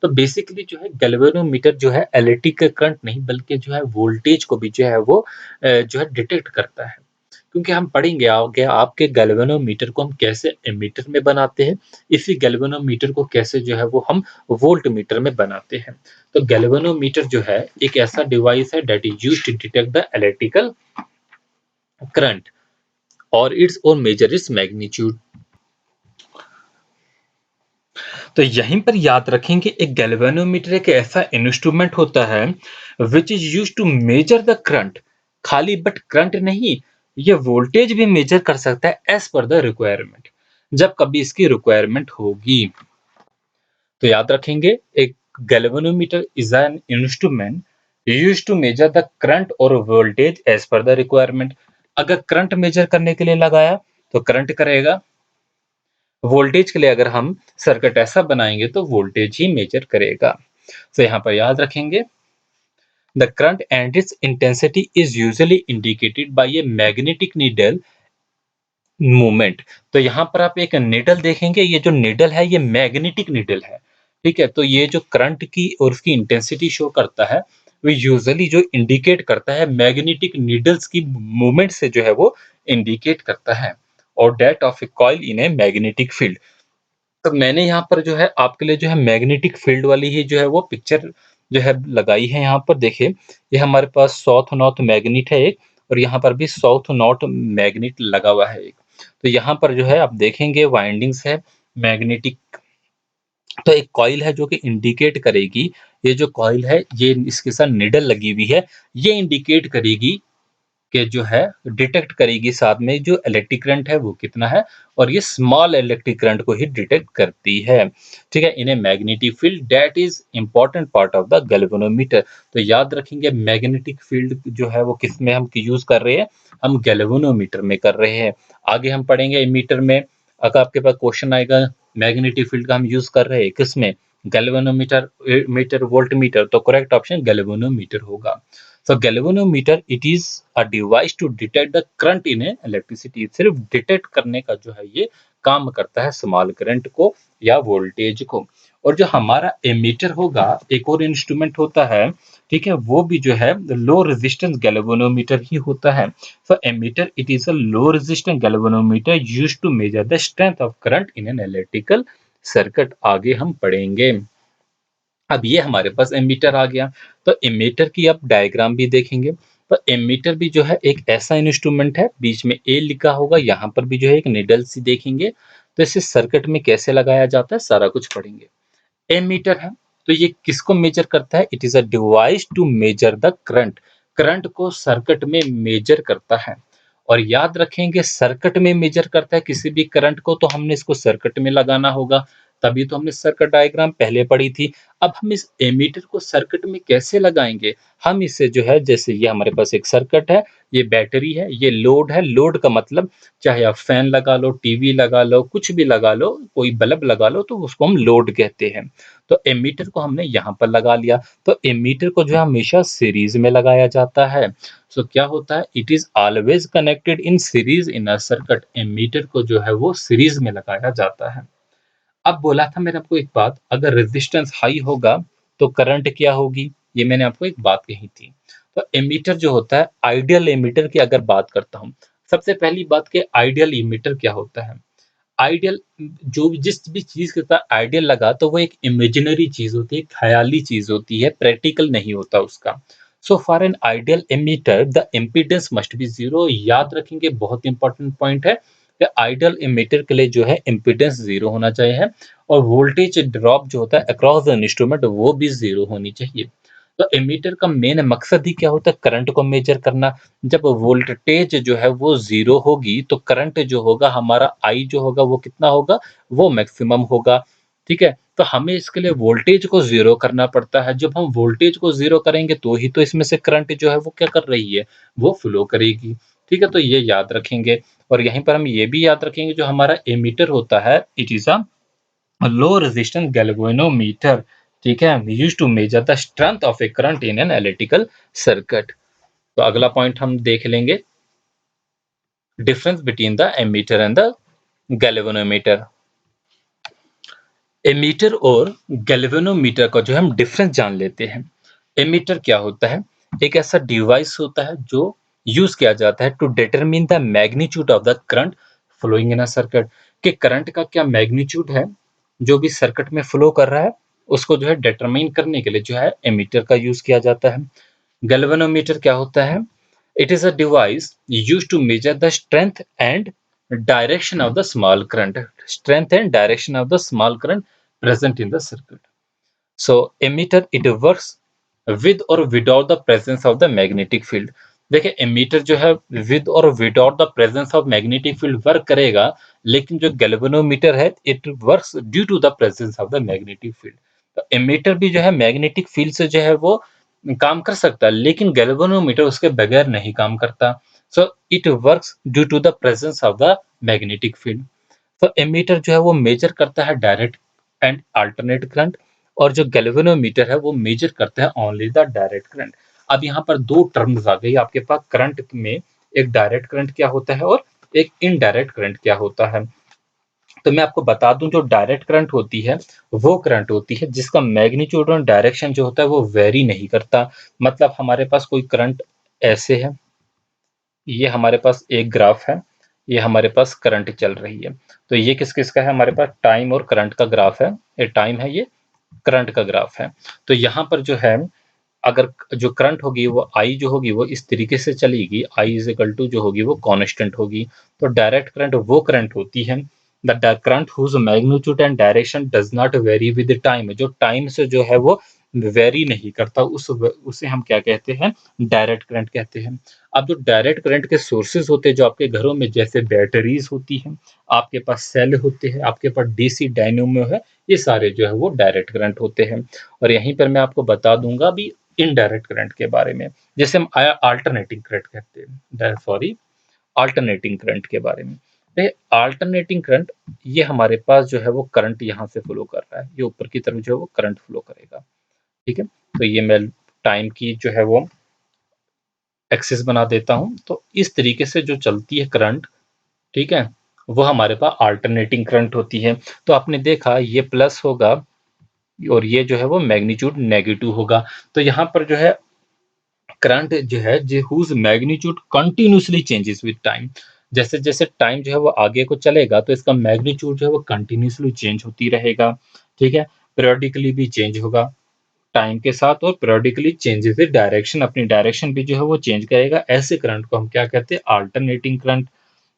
तो बेसिकली जो है गैल्वेनोमीटर जो है इलेक्ट्रिकल करंट नहीं बल्कि जो है वोल्टेज को भी जो है वो जो है डिटेक्ट करता है। क्योंकि हम पढ़ेंगे आगे आपके गैल्वेनोमीटर को हम कैसे एमीटर में बनाते हैं, इसी गैल्वेनोमीटर को कैसे जो है वो हम वोल्ट मीटर में बनाते हैं। तो गैल्वेनोमीटर जो है एक ऐसा डिवाइस है that is used to detect the electrical current और इट्स और मेजर इट्स मैग्नीट्यूड। तो यहीं पर याद रखेंगे एक गैल्वेनोमीटर एक ऐसा इंस्ट्रूमेंट होता है which is used to measure the current. खाली बट करंट नहीं, ये वोल्टेज भी मेजर कर सकता है एज पर द रिक्वायरमेंट, जब कभी इसकी रिक्वायरमेंट होगी। तो याद रखेंगे एक galvanometer is an instrument used to measure the current और voltage as per the requirement. अगर करंट मेजर करने के लिए लगाया तो करंट करेगा, वोल्टेज के लिए अगर हम सर्किट ऐसा बनाएंगे तो वोल्टेज ही मेजर करेगा। तो यहाँ पर याद रखेंगे the current and it's intensity is usually indicated by a magnetic needle movement. तो यहाँ पर आप एक निडल देखेंगे, ये जो निडल है ये मैग्नेटिक निडल है। ठीक है, तो ये जो करंट की और उसकी इंटेंसिटी शो करता है वो यूजुअली जो इंडिकेट करता है मैग्नेटिक नीडल्स की मूवमेंट से जो है वो इंडिकेट करता है, और that of a coil in a magnetic field. तो मैंने यहाँ पर जो है आपके लिए जो है मैग्नेटिक फील्ड वाली ही जो है वो पिक्चर जो है लगाई है। यहाँ पर देखिए ये हमारे पास साउथ नॉर्थ मैग्नेट है एक, और यहाँ पर भी साउथ नॉर्थ मैग्नेट लगा हुआ है एक। तो यहाँ पर जो है आप देखेंगे वाइंडिंग्स है मैग्नेटिक। तो एक कॉइल है जो कि इंडिकेट करेगी, ये जो कॉइल है ये इसके साथ निडल लगी हुई है, ये इंडिकेट करेगी के जो है डिटेक्ट करेगी साथ में जो इलेक्ट्रिक करंट है वो कितना है, और ये स्मॉल इलेक्ट्रिक करंट को ही डिटेक्ट करती है। ठीक है, in a magnetic field that is important part of the galvanometer. तो याद रखेंगे मैग्नेटिक फील्ड जो है वो किस में हम यूज कर रहे हैं, हम गैल्वेनोमीटर में कर रहे हैं। आगे हम पढ़ेंगे मीटर में, अगर आपके पास क्वेश्चन आएगा मैग्नेटिक फील्ड का हम यूज कर रहे हैं किसमें, गैल्वेनोमीटर मीटर वोल्ट मीटर, तो करेक्ट ऑप्शन गैल्वेनोमीटर होगा। So galvanometer it is a device to detect the current in a electricity। सिर्फ डिटेक्ट करने का जो है ये काम करता है स्मॉल करंट को या वोल्टेज को। और जो हमारा एमीटर होगा एक और इंस्ट्रूमेंट होता है, ठीक है, वो भी जो है लो रेजिस्टेंस गैल्वेनोमीटर ही होता है। So ammeter it is a low resistance galvanometer used to measure the strength of current in an electrical circuit. आगे हम पढ़ेंगे। अब ये हमारे पास एमीटर आ गया, तो एमीटर की आप डायग्राम भी देखेंगे। तो एमीटर भी जो है एक ऐसा इंस्ट्रूमेंट है, बीच में ए लिखा होगा, यहाँ पर भी जो है एक निडल सी देखेंगे। तो इसे सर्किट में कैसे लगाया जाता है सारा कुछ पढ़ेंगे। एमीटर है तो ये किसको मेजर करता है, it is a device to measure the current. Current को सर्किट में मेजर करता है। और याद रखेंगे सर्किट में मेजर करता है किसी भी करंट को, तो हमने इसको सर्किट में लगाना होगा, तभी तो हमने सर्किट डायग्राम पहले पढ़ी थी। अब हम इस एमीटर को सर्किट में कैसे लगाएंगे, हम इसे जो है जैसे ये हमारे पास एक सर्किट है, ये बैटरी है, ये लोड है। लोड का मतलब चाहे आप फैन लगा लो, टीवी लगा लो, कुछ भी लगा लो, कोई बल्ब लगा लो, तो उसको हम लोड कहते हैं। तो एमीटर को हमने यहाँ पर लगा लिया। तो एमीटर को जो है हमेशा सीरीज में लगाया जाता है। सो क्या होता है, it is always connected in series in a circuit. Ammeter को जो है वो सीरीज में लगाया जाता है। अब बोला था मैंने आपको एक बात, अगर रेजिस्टेंस हाई होगा तो करंट क्या होगी, ये मैंने आपको एक बात कही थी। तो एमीटर जो होता है, आइडियल एमीटर की अगर बात करता हूँ, सबसे पहली बात कि आइडियल एमीटर क्या होता है। आइडियल जो भी जिस भी चीज़ के साथ आइडियल लगा तो वो एक इमेजिनरी चीज़ होती है, ख़याली चीज़ होती है, प्रैक्टिकल नहीं होता उसका। So for an ideal emitter the impedance must be zero. याद रखेंगे, बहुत इंपॉर्टेंट पॉइंट है कि आइडियल एमिटर के लिए जो है इम्पीडेंस ज़ीरो होना चाहिए और वोल्टेज ड्रॉप जो होता है अक्रॉस द इंस्ट्रूमेंट वो भी ज़ीरो होनी चाहिए। तो एमीटर का मेन मकसद ही क्या होता है? करंट को मेजर करना। जब वोल्टेज जो है वो ज़ीरो होगी तो करंट जो होगा हमारा I जो होगा वो कितना होगा? वो मैक्सिमम होगा, ठीक है? तो हमें इसके लिए वोल्टेज को ज़ीरो करना पड़ता है। जब हम वोल्टेज को ज़ीरो करेंगे तो ही तो इसमें से करंट जो है वो क्या कर रही है? वो फ्लो करेगी, ठीक है? तो ये याद रखेंगे और यहीं पर हम ये भी याद रखेंगे जो हमारा एमीटर होता है, it is a low resistance galvanometer, ठीक है? Used to measure the strength of a current in an electrical circuit. तो अगला पॉइंट हम देख लेंगे, difference between the ammeter and the galvanometer. Ammeter और गैल्वेनोमीटर का जो है हम डिफरेंस जान लेते हैं। एमीटर क्या होता है? एक ऐसा डिवाइस होता है जो यूज किया जाता है to determine the magnitude of the current flowing in a circuit, कि करंट का क्या मैग्नीट्यूड है जो भी सर्किट में फ्लो कर रहा है, उसको जो है डिटरमाइन करने के लिए जो है एमीटर का यूज किया जाता है। गैल्वेनोमीटर क्या होता है? It is a device used to measure the strength and direction of the small current, strength and direction of the small current present in the circuit. So emitter it works with or without the presence of the magnetic field. देखिए ammeter जो है with और without the presence of magnetic field work करेगा, लेकिन जो galvanometer है it works due to the presence of the magnetic field. तो ammeter भी जो है मैग्नेटिक फील्ड से जो है वो काम कर सकता है, लेकिन गैल्वेनोमीटर उसके बगैर नहीं काम करता। So it works due to the presence of the magnetic field. तो एमीटर जो है वो मेजर करता है डायरेक्ट एंड अल्टरनेट करंट, और जो गैल्वेनोमीटर है वो मेजर करता है ओनली द डायरेक्ट करंट। अब यहाँ पर दो टर्म्स आ गई आपके पास करंट में, एक डायरेक्ट करंट क्या होता है और एक इनडायरेक्ट करंट क्या होता है। तो मैं आपको बता दूं, जो डायरेक्ट करंट होती है वो करंट होती है जिसका मैग्नीट्यूड और डायरेक्शन जो होता है वो वेरी नहीं करता। मतलब हमारे पास कोई करंट ऐसे है, ये हमारे पास एक ग्राफ है, ये हमारे पास करंट चल रही है। तो ये किस किस का है? हमारे पास टाइम और करंट का ग्राफ है। ये टाइम है, ये करंट का ग्राफ है। तो यहाँ पर जो है अगर जो करंट होगी वो आई जो होगी वो इस तरीके से चलेगी, आई इज इक्वल टू जो होगी वो कांस्टेंट होगी। तो डायरेक्ट करंट वो करंट होती है the current whose magnitude and direction does not vary with time, जो टाइम से जो है वो वेरी नहीं करता, उसे हम क्या कहते हैं? डायरेक्ट करंट कहते हैं। अब जो डायरेक्ट करंट के सोर्सेज होते हैं जो आपके घरों में, जैसे बैटरीज होती हैं, आपके पास सेल होते हैं, आपके पास डीसी डायनेमो है, ये सारे जो है वो डायरेक्ट करंट होते हैं। और यहीं पर मैं आपको बता दूंगा भी इनडायरेक्ट करंट के बारे में, जैसे हम अल्टरनेटिंग करंट कहते हैं, सॉरी अल्टरनेटिंग करंट के बारे में। अल्टरनेटिंग करंट, ये हमारे पास जो है वो करंट यहाँ से फ्लो कर रहा है, ये ऊपर की तरफ जो है वो करंट फ्लो करेगा, ठीक है? तो ये मैं टाइम की जो है वो एक्सिस बना देता हूँ। तो इस तरीके से जो चलती है करंट, ठीक है, वो हमारे पास अल्टरनेटिंग करंट होती है। तो आपने देखा ये प्लस होगा और ये जो है वो मैग्नीट्यूड नेगेटिव होगा। तो यहाँ पर जो है करंट जो है जो whose magnitude continuously changes with time, जैसे जैसे टाइम जो है वो आगे को चलेगा तो इसका मैग्नीट्यूड जो है वो कंटिन्यूसली चेंज होती रहेगा, ठीक है? पीरियोडिकली भी चेंज होगा टाइम के साथ, और पीरियोडिकली चेंजेस विद डायरेक्शन, अपनी डायरेक्शन भी जो है वो चेंज करेगा। ऐसे करंट को हम क्या कहते हैं? Alternating current.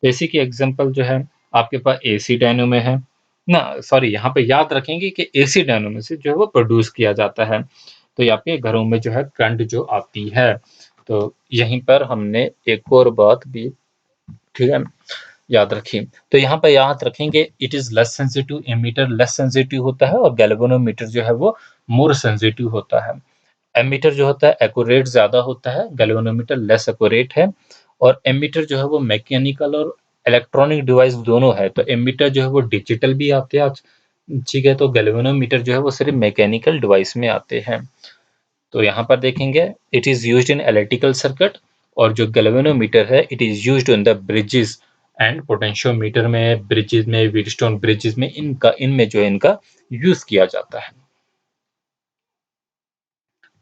इसी की एग्जांपल जो है आपके पास एसी डायनो में है ना, सॉरी यहाँ पे याद रखेंगे कि एसी डायनो में से जो है वो प्रोड्यूस किया जाता है। तो ये आपके घरों में जो है करंट जो आती है। तो यहीं पर हमने एक और बात भी, ठीक है, याद रखी। तो यहाँ पे याद रखेंगे it is less sensitive, ammeter less sensitive होता है और गैल्वेनोमीटर जो है वो मोर सेंसिटिव होता है। एमीटर जो होता है एक्यूरेट ज्यादा होता है, गैल्वेनोमीटर लेस एक्यूरेट है। और एमीटर जो है वो मैकेनिकल और इलेक्ट्रॉनिक डिवाइस दोनों है। तो एमीटर जो है वो डिजिटल भी आते हैं आज, ठीक है, तो गैल्वेनोमीटर जो है वो सिर्फ मैकेनिकल डिवाइस में आते हैं। तो यहाँ पर देखेंगे it is used in electrical circuit, और जो गैल्वेनोमीटर है it is used in the bridges and potentiometer में, ब्रिजेस में, व्हीटस्टोन ब्रिजेस में, इनमें जो है इनका यूज किया जाता है।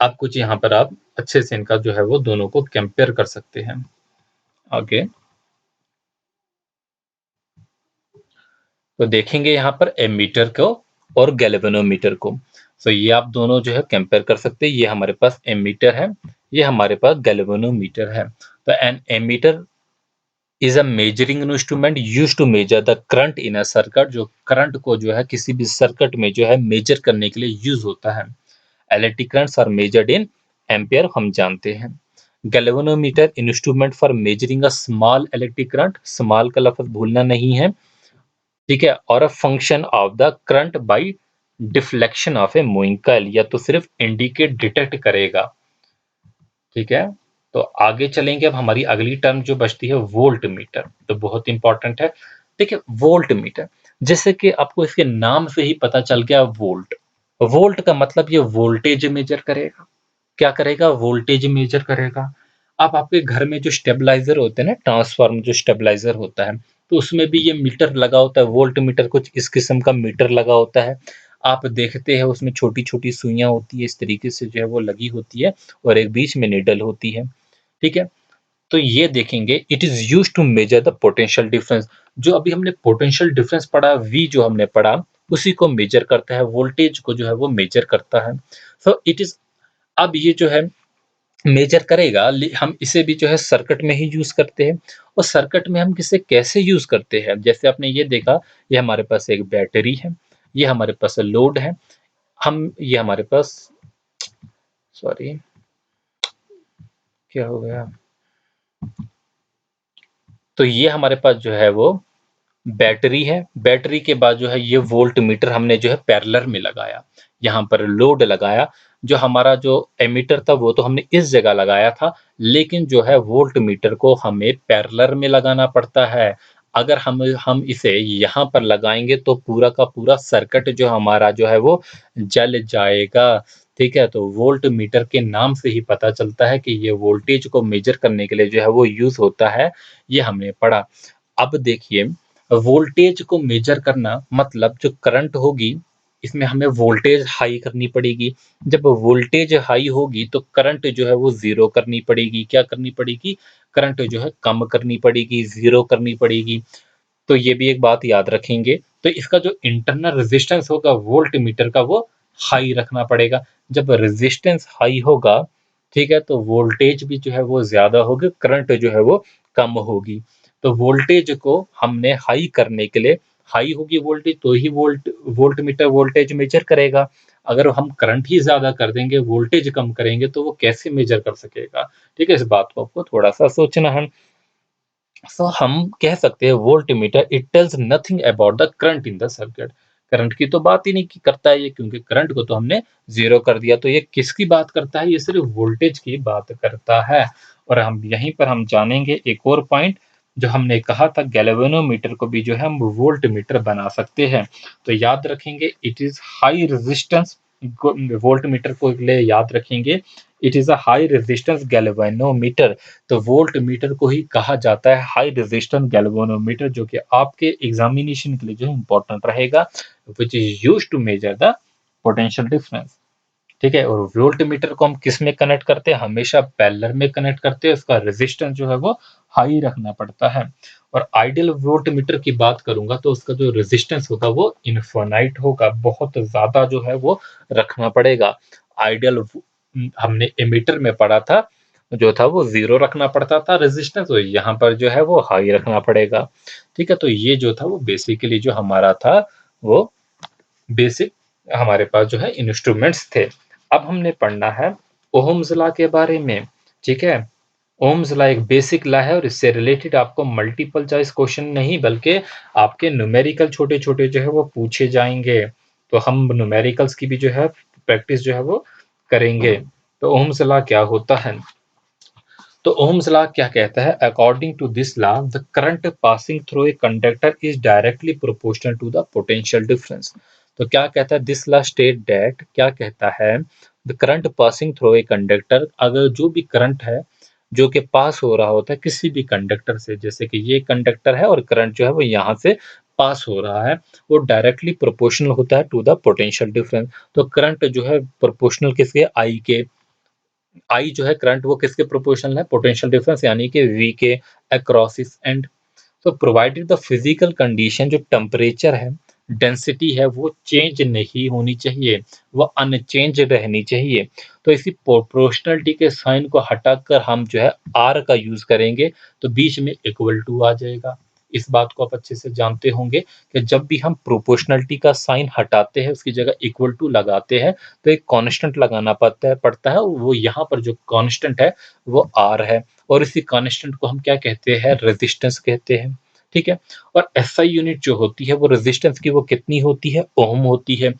आप कुछ यहाँ पर आप अच्छे से इनका जो है वो दोनों को कंपेयर कर सकते हैं आगे। तो देखेंगे यहाँ पर एमीटर को और गैल्वेनोमीटर को। सो ये आप दोनों जो है कंपेयर कर सकते हैं। ये हमारे पास एमीटर है, ये हमारे पास गैल्वेनोमीटर है। तो an ammeter is a measuring instrument use to measure the current in a circuit, जो करंट को जो है किसी भी सर्किट में जो है मेजर करने के लिए यूज होता है। Electric currents are measured in ampere, हम जानते हैं। Galvanometer instrument for measuring a small electric current, small का लफ्ज भूलना नहीं है, ठीक है। और a function of the current by deflection of a moving coil, या तो सिर्फ इंडिकेट डिटेक्ट करेगा, ठीक है। तो आगे चलेंगे, अब हमारी अगली टर्म जो बचती है वोल्ट मीटर, तो बहुत इंपॉर्टेंट है। देखिए वोल्ट मीटर, जैसे कि आपको इसके नाम से ही पता चल गया, वोल्ट, वोल्ट का मतलब ये वोल्टेज मेजर करेगा। क्या करेगा? वोल्टेज मेजर करेगा। अब आपके घर में जो स्टेबलाइजर होते हैं ना, ट्रांसफार्मर जो स्टेबलाइजर होता है, तो उसमें भी ये मीटर लगा होता है, वोल्ट मीटर कुछ इस किस्म का मीटर लगा होता है। आप देखते हैं उसमें छोटी-छोटी सुइयाँ होती है, इस तरीके से जो है वो लगी होती है, और एक बीच में नीडल होती है, ठीक है। तो ये देखेंगे, it is used to measure the potential difference. जो अभी हमने पोटेंशियल डिफरेंस पढ़ा, V जो हमने पढ़ा, उसी को मेजर करता है, वोल्टेज को जो है वो मेजर करता है। सो इट इज़, अब ये जो है मेजर करेगा, हम इसे भी जो है सर्किट में ही यूज करते हैं। और सर्किट में हम किसे कैसे यूज करते हैं, जैसे आपने ये देखा, ये हमारे पास एक बैटरी है, ये हमारे पास लोड है, हम ये हमारे पास, सॉरी क्या हो गया, तो ये हमारे पास जो है वो बैटरी है। बैटरी के बाद जो है ये वोल्ट मीटर हमने जो है पैरेलल में लगाया, यहाँ पर लोड लगाया। जो हमारा जो एमीटर था वो तो हमने इस जगह लगाया था, लेकिन जो है वोल्ट मीटर को हमें पैरेलल में लगाना पड़ता है। अगर हम इसे यहाँ पर लगाएंगे तो पूरा का पूरा सर्किट जो हमारा जो है वो जल जाएगा, ठीक है। तो वोल्ट मीटर के नाम से ही पता चलता है कि ये वोल्टेज को मेजर करने के लिए जो है वो यूज होता है, ये हमने पढ़ा। अब देखिए, वोल्टेज को मेजर करना मतलब जो करंट होगी, इसमें हमें वोल्टेज हाई करनी पड़ेगी। जब वोल्टेज हाई होगी तो करंट जो है वो ज़ीरो करनी पड़ेगी। क्या करनी पड़ेगी? करंट जो है कम करनी पड़ेगी, ज़ीरो करनी पड़ेगी। तो ये भी एक बात याद रखेंगे। तो इसका जो इंटरनल रेजिस्टेंस होगा वोल्ट मीटर का, वो हाई रखना पड़ेगा। जब रेजिस्टेंस हाई होगा, ठीक है, तो वोल्टेज भी जो है वो ज़्यादा होगी, करंट जो है वो कम होगी। तो वोल्टेज को हमने हाई करने के लिए, हाई होगी वोल्टेज तो ही वोल्ट मीटर वोल्टेज मेजर करेगा। अगर हम करंट ही ज़्यादा कर देंगे, वोल्टेज कम करेंगे, तो वो कैसे मेजर कर सकेगा? ठीक है, इस बात को आपको थोड़ा-सा सोचना है। सो हम कह सकते हैं volt meter it tells nothing about the current in the circuit. Current की तो बात ही नहीं करता है ये, क्योंकि करंट को तो हमने जीरो कर दिया। तो ये किसकी बात करता है? ये सिर्फ वोल्टेज की बात करता है। और हम यहीं पर हम जानेंगे एक और पॉइंट, जो हमने कहा था गैल्वेनोमीटर को भी जो है हम वोल्ट मीटर बना सकते हैं। तो याद रखेंगे, it is high resistance, volt meter को लिए याद रखेंगे, it is a high resistance galvanometer. तो वोल्ट मीटर को ही कहा जाता है हाई रेजिस्टेंस गैल्वेनोमीटर, जो कि आपके एग्जामिनेशन के लिए जो है इंपॉर्टेंट रहेगा, which is use to measure the potential difference, ठीक है। और वोल्ट मीटर को हम किस में कनेक्ट करते हैं? हमेशा पैरेलल में कनेक्ट करते हैं, उसका रेजिस्टेंस जो है वो हाई रखना पड़ता है। और आइडियल वोल्ट मीटर की बात करूंगा तो उसका जो रेजिस्टेंस होगा वो इनफाइनाइट होगा, बहुत ज्यादा जो है वो रखना पड़ेगा। आइडियल, हमने एमीटर में पढ़ा था, जो था वो जीरो रखना पड़ता था रेजिस्टेंस, तो यहाँ पर जो है वो हाई रखना पड़ेगा, ठीक है। तो ये जो था वो बेसिकली जो हमारा था वो बेसिक हमारे पास जो है इंस्ट्रूमेंट्स थे। अब हमने पढ़ना है ओहम्स लॉ के बारे में, ठीक है। ओहम्स लॉ एक बेसिक लॉ है, और इससे रिलेटेड आपको मल्टीपल चॉइस क्वेश्चन नहीं बल्कि आपके न्यूमेरिकल छोटे-छोटे जो है वो पूछे जाएंगे। तो हम न्यूमेरिकल्स की भी जो है प्रैक्टिस जो है वो करेंगे। तो ओहम्स लॉ क्या होता है? तो ओहम्स लॉ क्या कहता है? According to this law the current passing through a conductor is directly proportional to the potential difference. तो क्या कहता है? दिस लॉ स्टेट दैट, क्या कहता है, the current passing through a conductor, अगर जो भी करंट है जो कि पास हो रहा होता है किसी भी कंडक्टर से, जैसे कि ये कंडक्टर है और करंट जो है वो यहाँ से पास हो रहा है, वो डायरेक्टली प्रोपोर्शनल होता है टू द पोटेंशियल डिफरेंस। तो करंट जो है प्रोपोर्शनल किसके? आई के। आई जो है करंट वो किसके प्रोपोर्शनल है? पोटेंशियल डिफरेंस यानी कि V के अक्रॉस इस एंड। तो प्रोवाइडेड द फिजिकल कंडीशन, जो टेम्परेचर है, डेंसिटी है, वो चेंज नहीं होनी चाहिए, वो अनचेंज रहनी चाहिए। तो इसी प्रोपोर्शनलिटी के साइन को हटाकर हम जो है आर का यूज करेंगे, तो बीच में इक्वल टू आ जाएगा। इस बात को आप अच्छे से जानते होंगे कि जब भी हम प्रोपोर्शनलिटी का साइन हटाते हैं, उसकी जगह इक्वल टू लगाते हैं, तो एक कांस्टेंट लगाना पड़ता है। वो यहाँ पर जो कांस्टेंट है वो आर है, और इसी कांस्टेंट को हम क्या कहते हैं, रेजिस्टेंस कहते हैं। ठीक है। और एसआई यूनिट जो होती है वो रेजिस्टेंस की वो कितनी होती है, ओम होती है,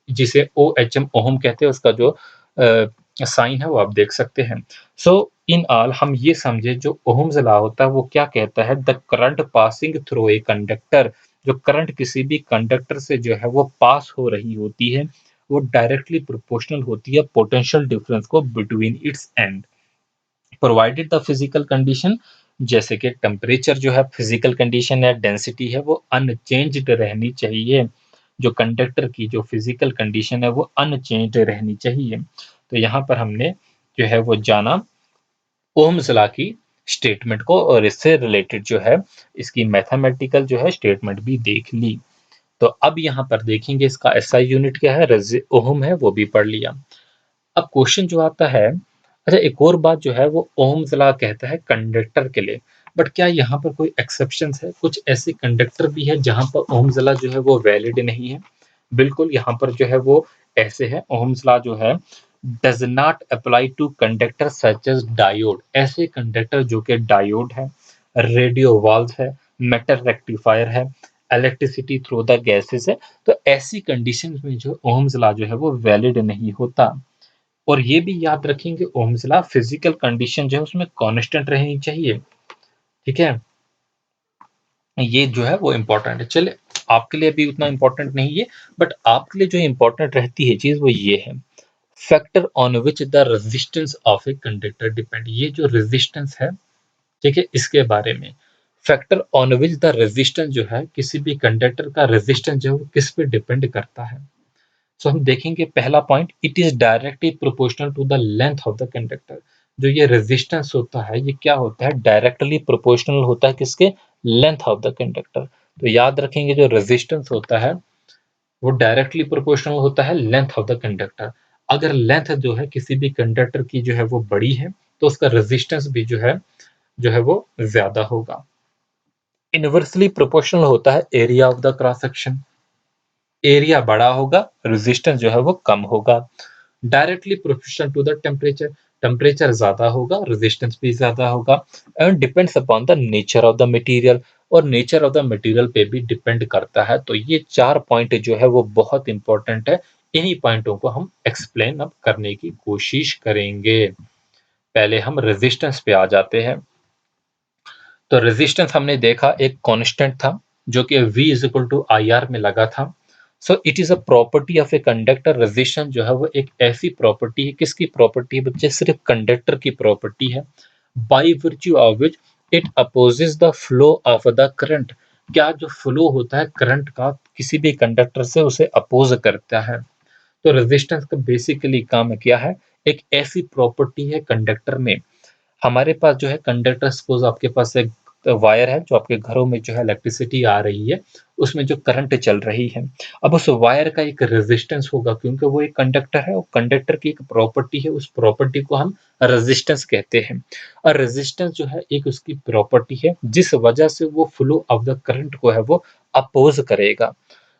जिसे ओ एच एम ओम कहते हैं। उसका जो साइन है वो आप देख सकते हैं। सो इन ऑल हम ये समझे, जो ओहम्स लॉ होता है वो क्या कहता है, the current passing through a conductor, जो करंट किसी भी कंडक्टर से जो है वो पास हो रही होती है, वो डायरेक्टली प्रोपोर्शनल होती है पोटेंशियल डिफरेंस को between its and, provided the physical condition, जैसे कि टेम्परेचर जो है फिजिकल कंडीशन है, डेंसिटी है, वो अनचेंज्ड रहनी चाहिए। जो कंडक्टर की जो फिजिकल कंडीशन है वो अनचेंज्ड रहनी चाहिए। तो यहाँ पर हमने जो है वो जाना ओम्स लॉ की स्टेटमेंट को, और इससे रिलेटेड जो है इसकी मैथमेटिकल जो है स्टेटमेंट भी देख ली। तो अब यहाँ पर देखेंगे इसका एसआई यूनिट क्या है, ओम है, वो भी पढ़ लिया। अब क्वेश्चन जो आता है, अच्छा एक और बात जो है वो ओम्स लॉ कहता है कंडक्टर के लिए, बट क्या यहाँ पर कोई एक्सेप्शन है, कुछ ऐसे कंडक्टर भी है जहां पर ओम्स लॉ जो है वो वैलिड नहीं है। बिल्कुल यहाँ पर जो है वो ऐसे है, ओम्स लॉ जो है does not apply to conductor such as diode, ऐसे कंडक्टर जो कि डायोड है, रेडियो वाल्व है, मेटल रेक्टिफायर है, इलेक्ट्रिसिटी थ्रू द गैसेस है, तो ऐसी कंडीशन में जो ओम्स लॉ जो है वो वैलिड नहीं होता। और ये भी याद रखेंगे ओम्स लॉ फिजिकल कंडीशन जो है उसमें कांस्टेंट रहनी चाहिए। ठीक है, ये जो है वो इंपॉर्टेंट है। चले, आपके लिए भी उतना इंपॉर्टेंट नहीं है, बट आपके लिए जो इंपॉर्टेंट रहती है चीज वो ये है, factor on which the resistance of a conductor depend, ये जो रेजिस्टेंस है, ठीक है, इसके बारे में, factor on which the resistance जो है, किसी भी कंडक्टर का रेजिस्टेंस जो है वो किस पे डिपेंड करता है। सो हम देखेंगे पहला point, it is directly proportional to the length of the conductor, जो ये रेजिस्टेंस होता है ये क्या होता है, डायरेक्टली प्रोपोर्शनल होता है किसके, लेंथ ऑफ द कंडक्टर। तो याद रखेंगे जो रेजिस्टेंस होता है वो डायरेक्टली प्रोपोर्शनल होता है लेंथ ऑफ द कंडक्टर। अगर लेंथ जो है किसी भी कंडक्टर की जो है वो बड़ी है, तो उसका रेजिस्टेंस भी जो है वो ज्यादा होगा। इनवर्सली प्रोपोर्शनल होता है area of the cross section, area बड़ा होगा, रेजिस्टेंस जो है वो कम होगा। Directly proportional to the temperature, temperature ज्यादा होगा, रेजिस्टेंस भी ज्यादा होगा। And depends upon the nature of the material, और नेचर ऑफ द मटेरियल पे भी डिपेंड करता है। तो ये 4 पॉइंट जो है वो बहुत इंपॉर्टेंट है, इन्हीं पॉइंटों को हम एक्सप्लेन अब करने की कोशिश करेंगे। पहले हम रेजिस्टेंस पे आ जाते हैं। तो रेजिस्टेंस हमने देखा एक कांस्टेंट था जो कि V is equal to I R में लगा था। So it is a property of a conductor, resistance जो है वो एक ऐसी प्रॉपर्टी है, किसकी प्रॉपर्टी है बच्चे, सिर्फ कंडक्टर की प्रॉपर्टी है, by virtue of which it opposes the flow of the current, क्या जो फ्लो होता है करंट का किसी भी कंडक्टर से उसे अपोज करता है। तो रेजिस्टेंस का बेसिकली काम क्या है, एक ऐसी प्रॉपर्टी है कंडक्टर में, हमारे पास जो है कंडक्टर, सपोज आपके पास एक वायर है जो आपके घरों में जो है इलेक्ट्रिसिटी आ रही है, उसमें जो करंट चल रही है, अब उस वायर का एक रेजिस्टेंस होगा क्योंकि वो एक कंडक्टर है, और कंडक्टर की एक प्रॉपर्टी है, उस प्रॉपर्टी को हम रेजिस्टेंस कहते हैं। और रेजिस्टेंस जो है एक उसकी प्रॉपर्टी है जिस वजह से वो फ्लो ऑफ द करंट को है वो अपोज करेगा।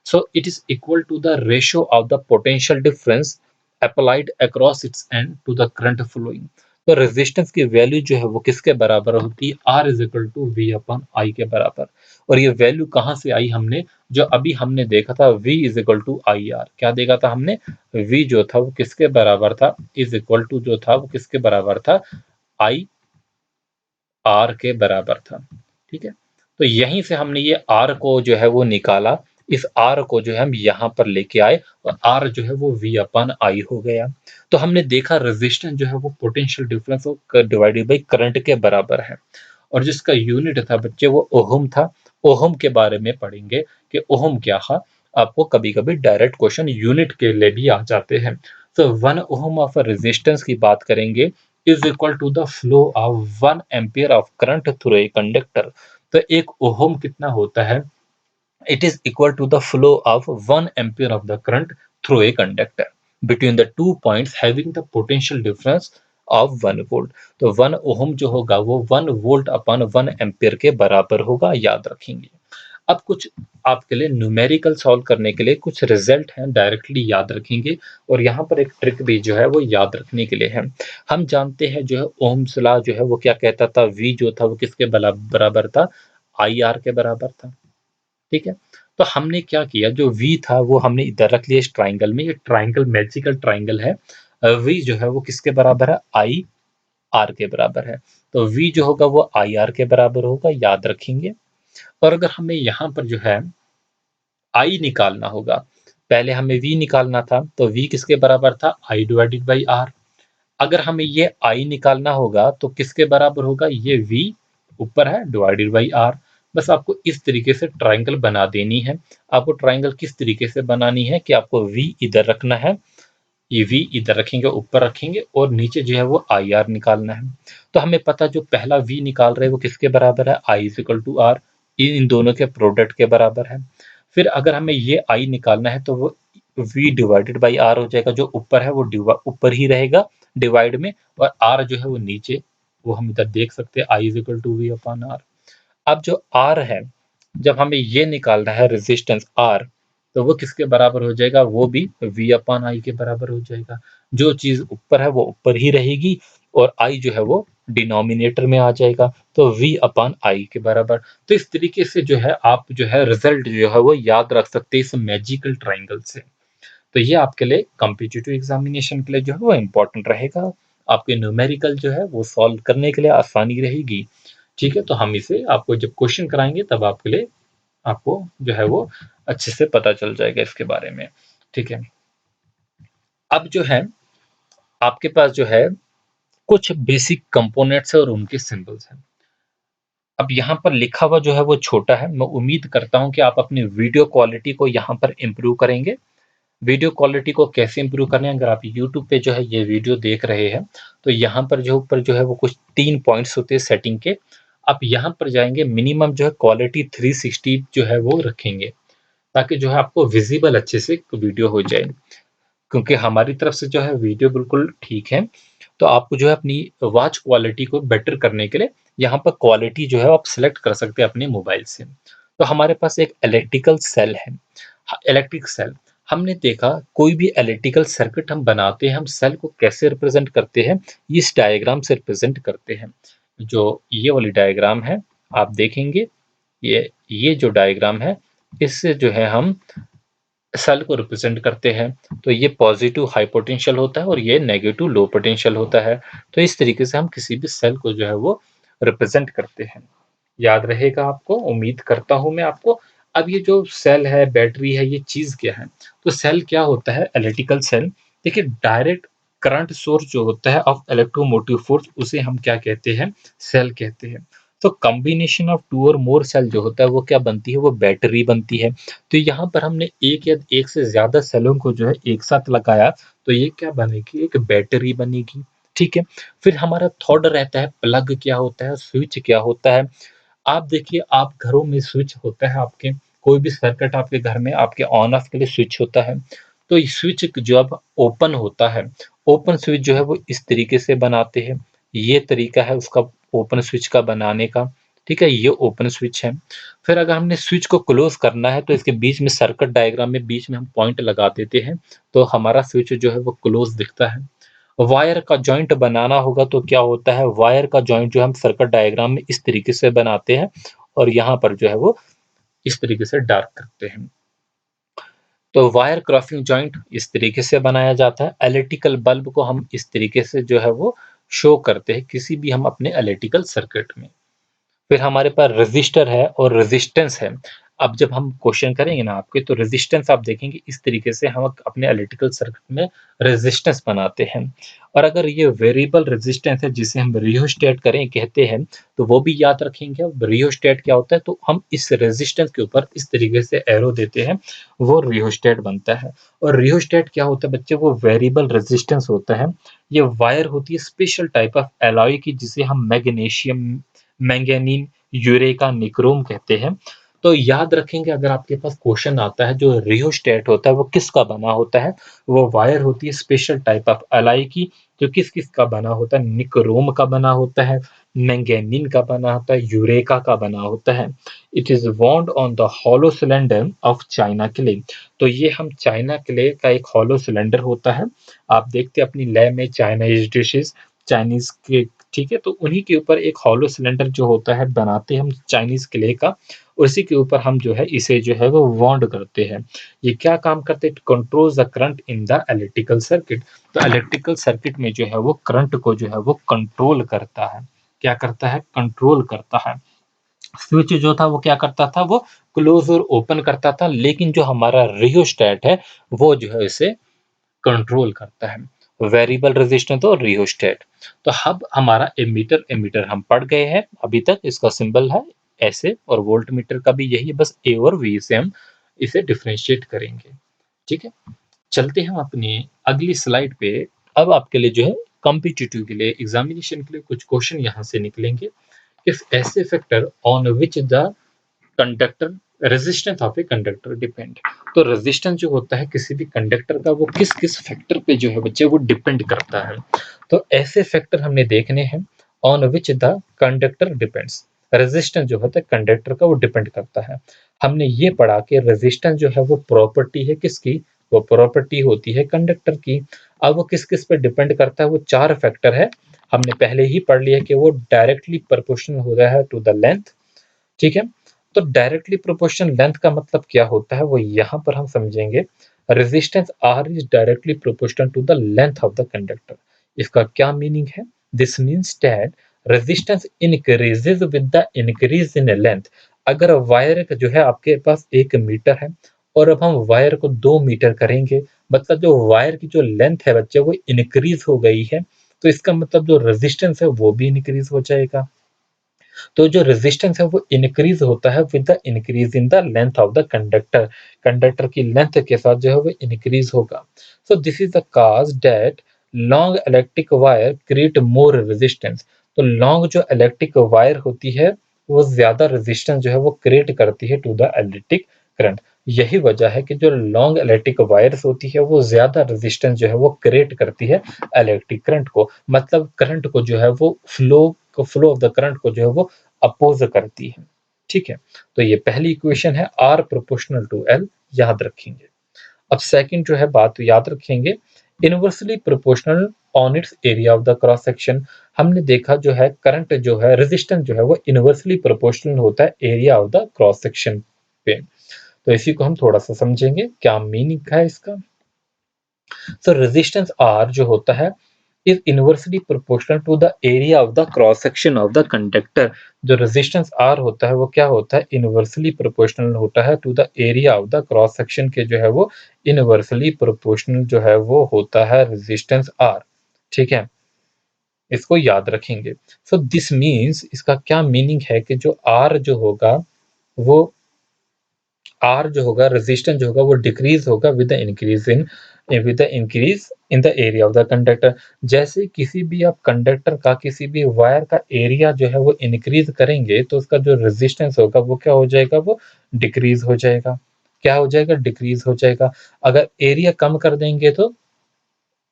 So it is equal to the ratio of the potential difference applied across its end to the current flowing. तो रेजिस्टेंस की वैल्यू जो है वो किसके बराबर होती है, R is equal to V upon I के बराबर। और ये वैल्यू कहाँ से आई हमने, जो अभी हमने देखा था v is equal to I R, क्या देखा था हमने, v जो था वो किसके बराबर था, इज इक्वल टू जो था वो किसके बराबर था, आई आर के बराबर था। ठीक है, तो यहीं से हमने ये आर को जो है वो निकाला, इस आर को जो है हम यहाँ पर लेके आए, और आर जो है वो वी अपन आई हो गया। तो हमने देखा रेजिस्टेंस जो है वो potential difference divided by current के बराबर है, और जिसका यूनिट था बच्चे वो ओहम था। ओहम के बारे में पढ़ेंगे कि ओहम क्या है, आपको कभी कभी डायरेक्ट क्वेश्चन यूनिट के लिए भी आ जाते हैं। तो 1 ओहम ऑफ रेजिस्टेंस की बात करेंगे, is equal to the flow of 1 ampere of current through a conductor। तो 1 ओहम कितना होता है? It is equal to the flow of 1 ampere of the current through a conductor between the 2 points having the potential difference of 1 volt. तो 1 ohm जो होगा वो 1 volt upon 1 ampere के बराबर होगा, याद रखेंगे। अब कुछ आपके लिए न्यूमेरिकल सॉल्व करने के लिए कुछ रिजल्ट हैं, डायरेक्टली याद रखेंगे, और यहाँ पर एक ट्रिक भी जो है वो याद रखने के लिए है। हम जानते हैं जो है ओह्म्स लॉ जो है वो क्या कहता था, वी जो था वो किसके बराबर था? आई आर के बराबर था। ठीक है, तो हमने क्या किया, जो v था वो हमने इधर रख लिया इस ट्राइंगल में। ये ट्राइंगल मैजिकल ट्राइंगल है। v जो है वो किसके बराबर है? आई आर के बराबर है। तो v जो होगा वो आई आर के बराबर होगा, याद रखेंगे। और अगर हमें यहाँ पर जो है i निकालना होगा, पहले हमें v निकालना था, तो v किसके बराबर था? i divided by R. अगर हमें ये i निकालना होगा तो किसके बराबर होगा? ये v ऊपर है डिवाइडेड बाई आर। बस आपको इस तरीके से ट्राइंगल बना देनी है। आपको ट्राइंगल किस तरीके से बनानी है कि आपको v इधर रखना है, ये v इधर रखेंगे, ऊपर रखेंगे, और नीचे जो है वो आई आर निकालना है। तो हमें पता जो पहला v निकाल रहे हैं वो किसके बराबर है? i is equal to R, इन दोनों के प्रोडक्ट के बराबर है। फिर अगर हमें ये i निकालना है तो वो v डिवाइडेड बाई आर हो जाएगा, जो ऊपर है वो ऊपर ही रहेगा डिवाइड में, और r जो है वो नीचे, वो हम इधर देख सकते हैं, i is equal to V upon R. अब जो R है, जब हमें ये निकालना है रेजिस्टेंस R, तो वो किसके बराबर हो जाएगा? वो भी V अपॉन I के बराबर हो जाएगा। जो चीज ऊपर है वो ऊपर ही रहेगी, और I जो है वो डिनोमिनेटर में आ जाएगा, तो V अपॉन I के बराबर। तो इस तरीके से जो है आप जो है रिजल्ट जो है वो याद रख सकते हैं इस मैजिकल ट्राइंगल से। तो ये आपके लिए कॉम्पिटिटिव एग्जामिनेशन के लिए जो है वो इम्पोर्टेंट रहेगा। आपके न्यूमेरिकल जो है वो सॉल्व करने के लिए आसानी रहेगी। ठीक है, तो हम इसे आपको जब क्वेश्चन कराएंगे तब आपके लिए, आपको जो है वो अच्छे से पता चल जाएगा इसके बारे में। ठीक है, अब जो है आपके पास जो है कुछ बेसिक कंपोनेंट्स है और उनके सिंबल्स हैं। अब यहाँ पर लिखा हुआ जो है वो छोटा है। मैं उम्मीद करता हूँ कि आप अपनी वीडियो क्वालिटी को यहाँ पर इम्प्रूव करेंगे। वीडियो क्वालिटी को कैसे इम्प्रूव करना है, अगर आप यूट्यूब पे जो है ये वीडियो देख रहे हैं, तो यहाँ पर जो ऊपर जो है वो कुछ 3 पॉइंट्स होते हैं सेटिंग के। आप यहाँ पर जाएंगे, मिनिमम जो है क्वालिटी 360 जो है वो रखेंगे, ताकि जो है आपको विजिबल अच्छे से वीडियो हो जाए। क्योंकि हमारी तरफ से जो है वीडियो बिल्कुल ठीक है, तो आपको जो है अपनी वॉच क्वालिटी को बेटर करने के लिए यहाँ पर क्वालिटी जो है आप सिलेक्ट कर सकते हैं अपने मोबाइल से। तो हमारे पास एक इलेक्ट्रिकल सेल है। इलेक्ट्रिक सेल, हमने देखा कोई भी इलेक्ट्रिकल सर्किट हम बनाते हैं, हम सेल को कैसे रिप्रेजेंट करते हैं? इस डायग्राम से रिप्रेजेंट करते हैं। जो ये वाली डायग्राम है, आप देखेंगे, ये जो डायग्राम है, इससे जो है हम सेल को रिप्रेजेंट करते हैं। तो ये पॉजिटिव हाई पोटेंशियल होता है और ये नेगेटिव लो पोटेंशियल होता है। तो इस तरीके से हम किसी भी सेल को जो है वो रिप्रेजेंट करते हैं। याद रहेगा आपको, उम्मीद करता हूं मैं आपको। अब ये जो सेल है, बैटरी है, ये चीज क्या है? तो सेल क्या होता है? इलेक्ट्रिकल सेल, देखिए डायरेक्ट करंट सोर्स जो होता है ऑफ इलेक्ट्रोमोटिव फोर्स, उसे हम क्या कहते हैं? सेल कहते हैं। तो कॉम्बिनेशन ऑफ टू और मोर सेल जो होता है वो क्या बनती है? वो बैटरी बनती है। तो यहाँ पर हमने एक या एक से ज्यादा सेलों को जो है एक साथ लगाया, तो ये क्या बनेगी? एक बैटरी बनेगी। ठीक है, फिर हमारा थर्ड रहता है प्लग क्या होता है, स्विच क्या होता है। आप देखिए, आप घरों में स्विच होता है आपके, कोई भी सर्किट आपके घर में आपके ऑन ऑफ के लिए स्विच होता है। तो ये स्विच जब ओपन होता है, ओपन स्विच जो है वो इस तरीके से बनाते हैं। ये तरीका है उसका ओपन स्विच का बनाने का। ठीक है, ये ओपन स्विच है। फिर अगर हमने स्विच को क्लोज करना है तो इसके बीच में सर्किट डायग्राम में बीच में हम पॉइंट लगा देते हैं, तो हमारा स्विच जो है वो क्लोज दिखता है। वायर का जॉइंट बनाना होगा तो क्या होता है? वायर का जॉइंट जो हम सर्किट डायग्राम में इस तरीके से बनाते हैं, और यहाँ पर जो है वो इस तरीके से डार्क करते हैं। तो वायर क्रॉसिंग जॉइंट इस तरीके से बनाया जाता है। इलेक्ट्रिकल बल्ब को हम इस तरीके से जो है वो शो करते हैं किसी भी हम अपने इलेक्ट्रिकल सर्किट में। फिर हमारे पास रजिस्टर है और रेजिस्टेंस है। अब जब हम क्वेश्चन करेंगे ना आपके, तो रेजिस्टेंस आप देखेंगे इस तरीके से हम अपने इलेक्ट्रिकल सर्किट में रेजिस्टेंस बनाते हैं। और अगर ये वेरिएबल रेजिस्टेंस है जिसे हम रियोस्टेट करें कहते हैं, तो वो भी याद रखेंगे। अब रियोस्टेट क्या होता है? तो हम इस रेजिस्टेंस के ऊपर इस तरीके से एरो देते हैं, वो रियोस्टेट बनता है। और रियोस्टेट क्या होता है बच्चे? वो वेरिएबल रेजिस्टेंस होता है। ये वायर होती है स्पेशल टाइप ऑफ एलॉय की, जिसे हम मैग्नीशियम मैंगनीन यूरेका निक्रोम कहते हैं। तो याद रखेंगे, अगर आपके पास क्वेश्चन आता है जो रियोस्टेट होता है वो किसका बना होता है, वो वायर होती है स्पेशल टाइप ऑफ एलॉय की, जो किस का बना होता है, निक्रोम का बना होता है, मैंगनीन का बना होता है, यूरेका का बना होता है। It is wound on the hollow cylinder of China clay. तो ये हम चाइना क्ले का एक हॉलो सिलेंडर होता है, आप देखते हैं अपनी लैब में चाइनीज डिशेस, चाइनीज के, ठीक है, तो उन्हीं के ऊपर एक हॉलो सिलेंडर जो होता है बनाते हैं हम चाइनीज क्ले का, उसी के ऊपर हम जो है इसे जो है वो वाउंड करते हैं। ये क्या काम करते हैं, control the current in the electrical circuit. तो इलेक्ट्रिकल सर्किट में जो है वो करंट को जो है वो कंट्रोल करता है। क्या करता है, कंट्रोल करता है। स्विच जो था वो क्या करता था, वो क्लोज और ओपन करता था, लेकिन जो हमारा रियोस्टेट है वो जो है इसे कंट्रोल करता है। वेरिएबल रेजिस्टेंस और रियोस्टेट। तो अब हमारा एमीटर, एमीटर हम पढ़ गए हैं अभी तक, इसका सिंबल है ऐसे, और वोल्ट मीटर का भी यही है, बस ए और वी से हम इसे डिफरेंशिएट करेंगे। ठीक है, चलते हैं हम अपनी अगली स्लाइड पे। अब आपके लिए जो है कॉम्पिटिटिव के लिए, एग्जामिनेशन के लिए कुछ क्वेश्चन यहाँ से निकलेंगे। इफ ऐसे factor on which the conductor resistance of a conductor depend. तो रेजिस्टेंस जो होता है किसी भी कंडक्टर का, वो किस किस फैक्टर पे जो है बच्चे वो डिपेंड करता है। तो ऐसे फैक्टर हमने देखने हैं on which the conductor depends. Resistance जो होता है कंडक्टर का वो डिपेंड करता है। हमने ये पढ़ा कि रेजिस्टेंस जो है वो प्रॉपर्टी है किसकी, वो प्रॉपर्टी होती है कंडक्टर की। अब वो किस किस पे डिपेंड करता है, वो चार फैक्टर है। हमने पहले ही पढ़ लिया कि वो डायरेक्टली प्रोपोर्शनल होता है टू द लेंथ। ठीक है, तो डायरेक्टली प्रोपोर्शनल लेंथ का मतलब क्या होता है वो यहाँ पर हम समझेंगे। Resistance R is directly proportional to the length of the conductor. इसका क्या मीनिंग है, this means that resistance increases with the increase in length. अगर वायर जो है आपके पास 1 मीटर है और अब हम वायर को 2 मीटर करेंगे, मतलब जो वायर की जो लेंथ है बच्चे वो इंक्रीज हो गई है, तो इसका मतलब जो रेजिस्टेंस है वो भी इंक्रीज हो जाएगा। तो जो रेजिस्टेंस है वो इंक्रीज होता है with the increase in the length of the conductor. Conductor की लेंथ के साथ जो है वो इंक्रीज होगा। So this is the cause that long electric wire create more resistance. तो लॉन्ग जो इलेक्ट्रिक वायर होती है वो ज्यादा रेजिस्टेंस जो है वो क्रिएट करती है टू द इलेक्ट्रिक करंट। यही वजह है कि जो लॉन्ग इलेक्ट्रिक वायर्स होती है वो ज्यादा रेजिस्टेंस जो है वो क्रिएट करती है इलेक्ट्रिक करंट को, मतलब करंट को जो है वो फ्लो ऑफ द करंट को जो है वो अपोज करती है। ठीक है, तो ये पहली इक्वेशन है आर प्रोपोर्शनल टू एल, याद रखेंगे। अब सेकंड जो है बात याद रखेंगे, inversely proportional on it's area of the cross section. हमने देखा जो है करंट जो है रेजिस्टेंस जो है वो इनवर्सली प्रोपोर्शनल होता है area of the cross section पे। तो इसी को हम थोड़ा सा समझेंगे क्या मीनिंग है इसका। सो रेजिस्टेंस आर जो होता है is inversely proportional to the area of the cross section of the conductor। जो रेजिस्टेंस R होता है वो क्या होता है, इनवर्सली प्रोपोर्शनल होता है to the area of the cross section के, जो है वो इनवर्सली प्रोपोर्शनल जो है वो होता है रेजिस्टेंस R। ठीक है, इसको याद रखेंगे। सो दिस मीन्स, इसका क्या मीनिंग है कि जो R जो होगा वो आर जो होगा, रेजिस्टेंस जो होगा वो डिक्रीज होगा with the increase in the area of the conductor. जैसे किसी भी आप कंडक्टर का, किसी भी वायर का एरिया जो है वो इंक्रीज करेंगे तो उसका जो रेजिस्टेंस होगा वो क्या हो जाएगा, वो डिक्रीज हो जाएगा। क्या हो जाएगा, डिक्रीज हो जाएगा। अगर एरिया कम कर देंगे तो,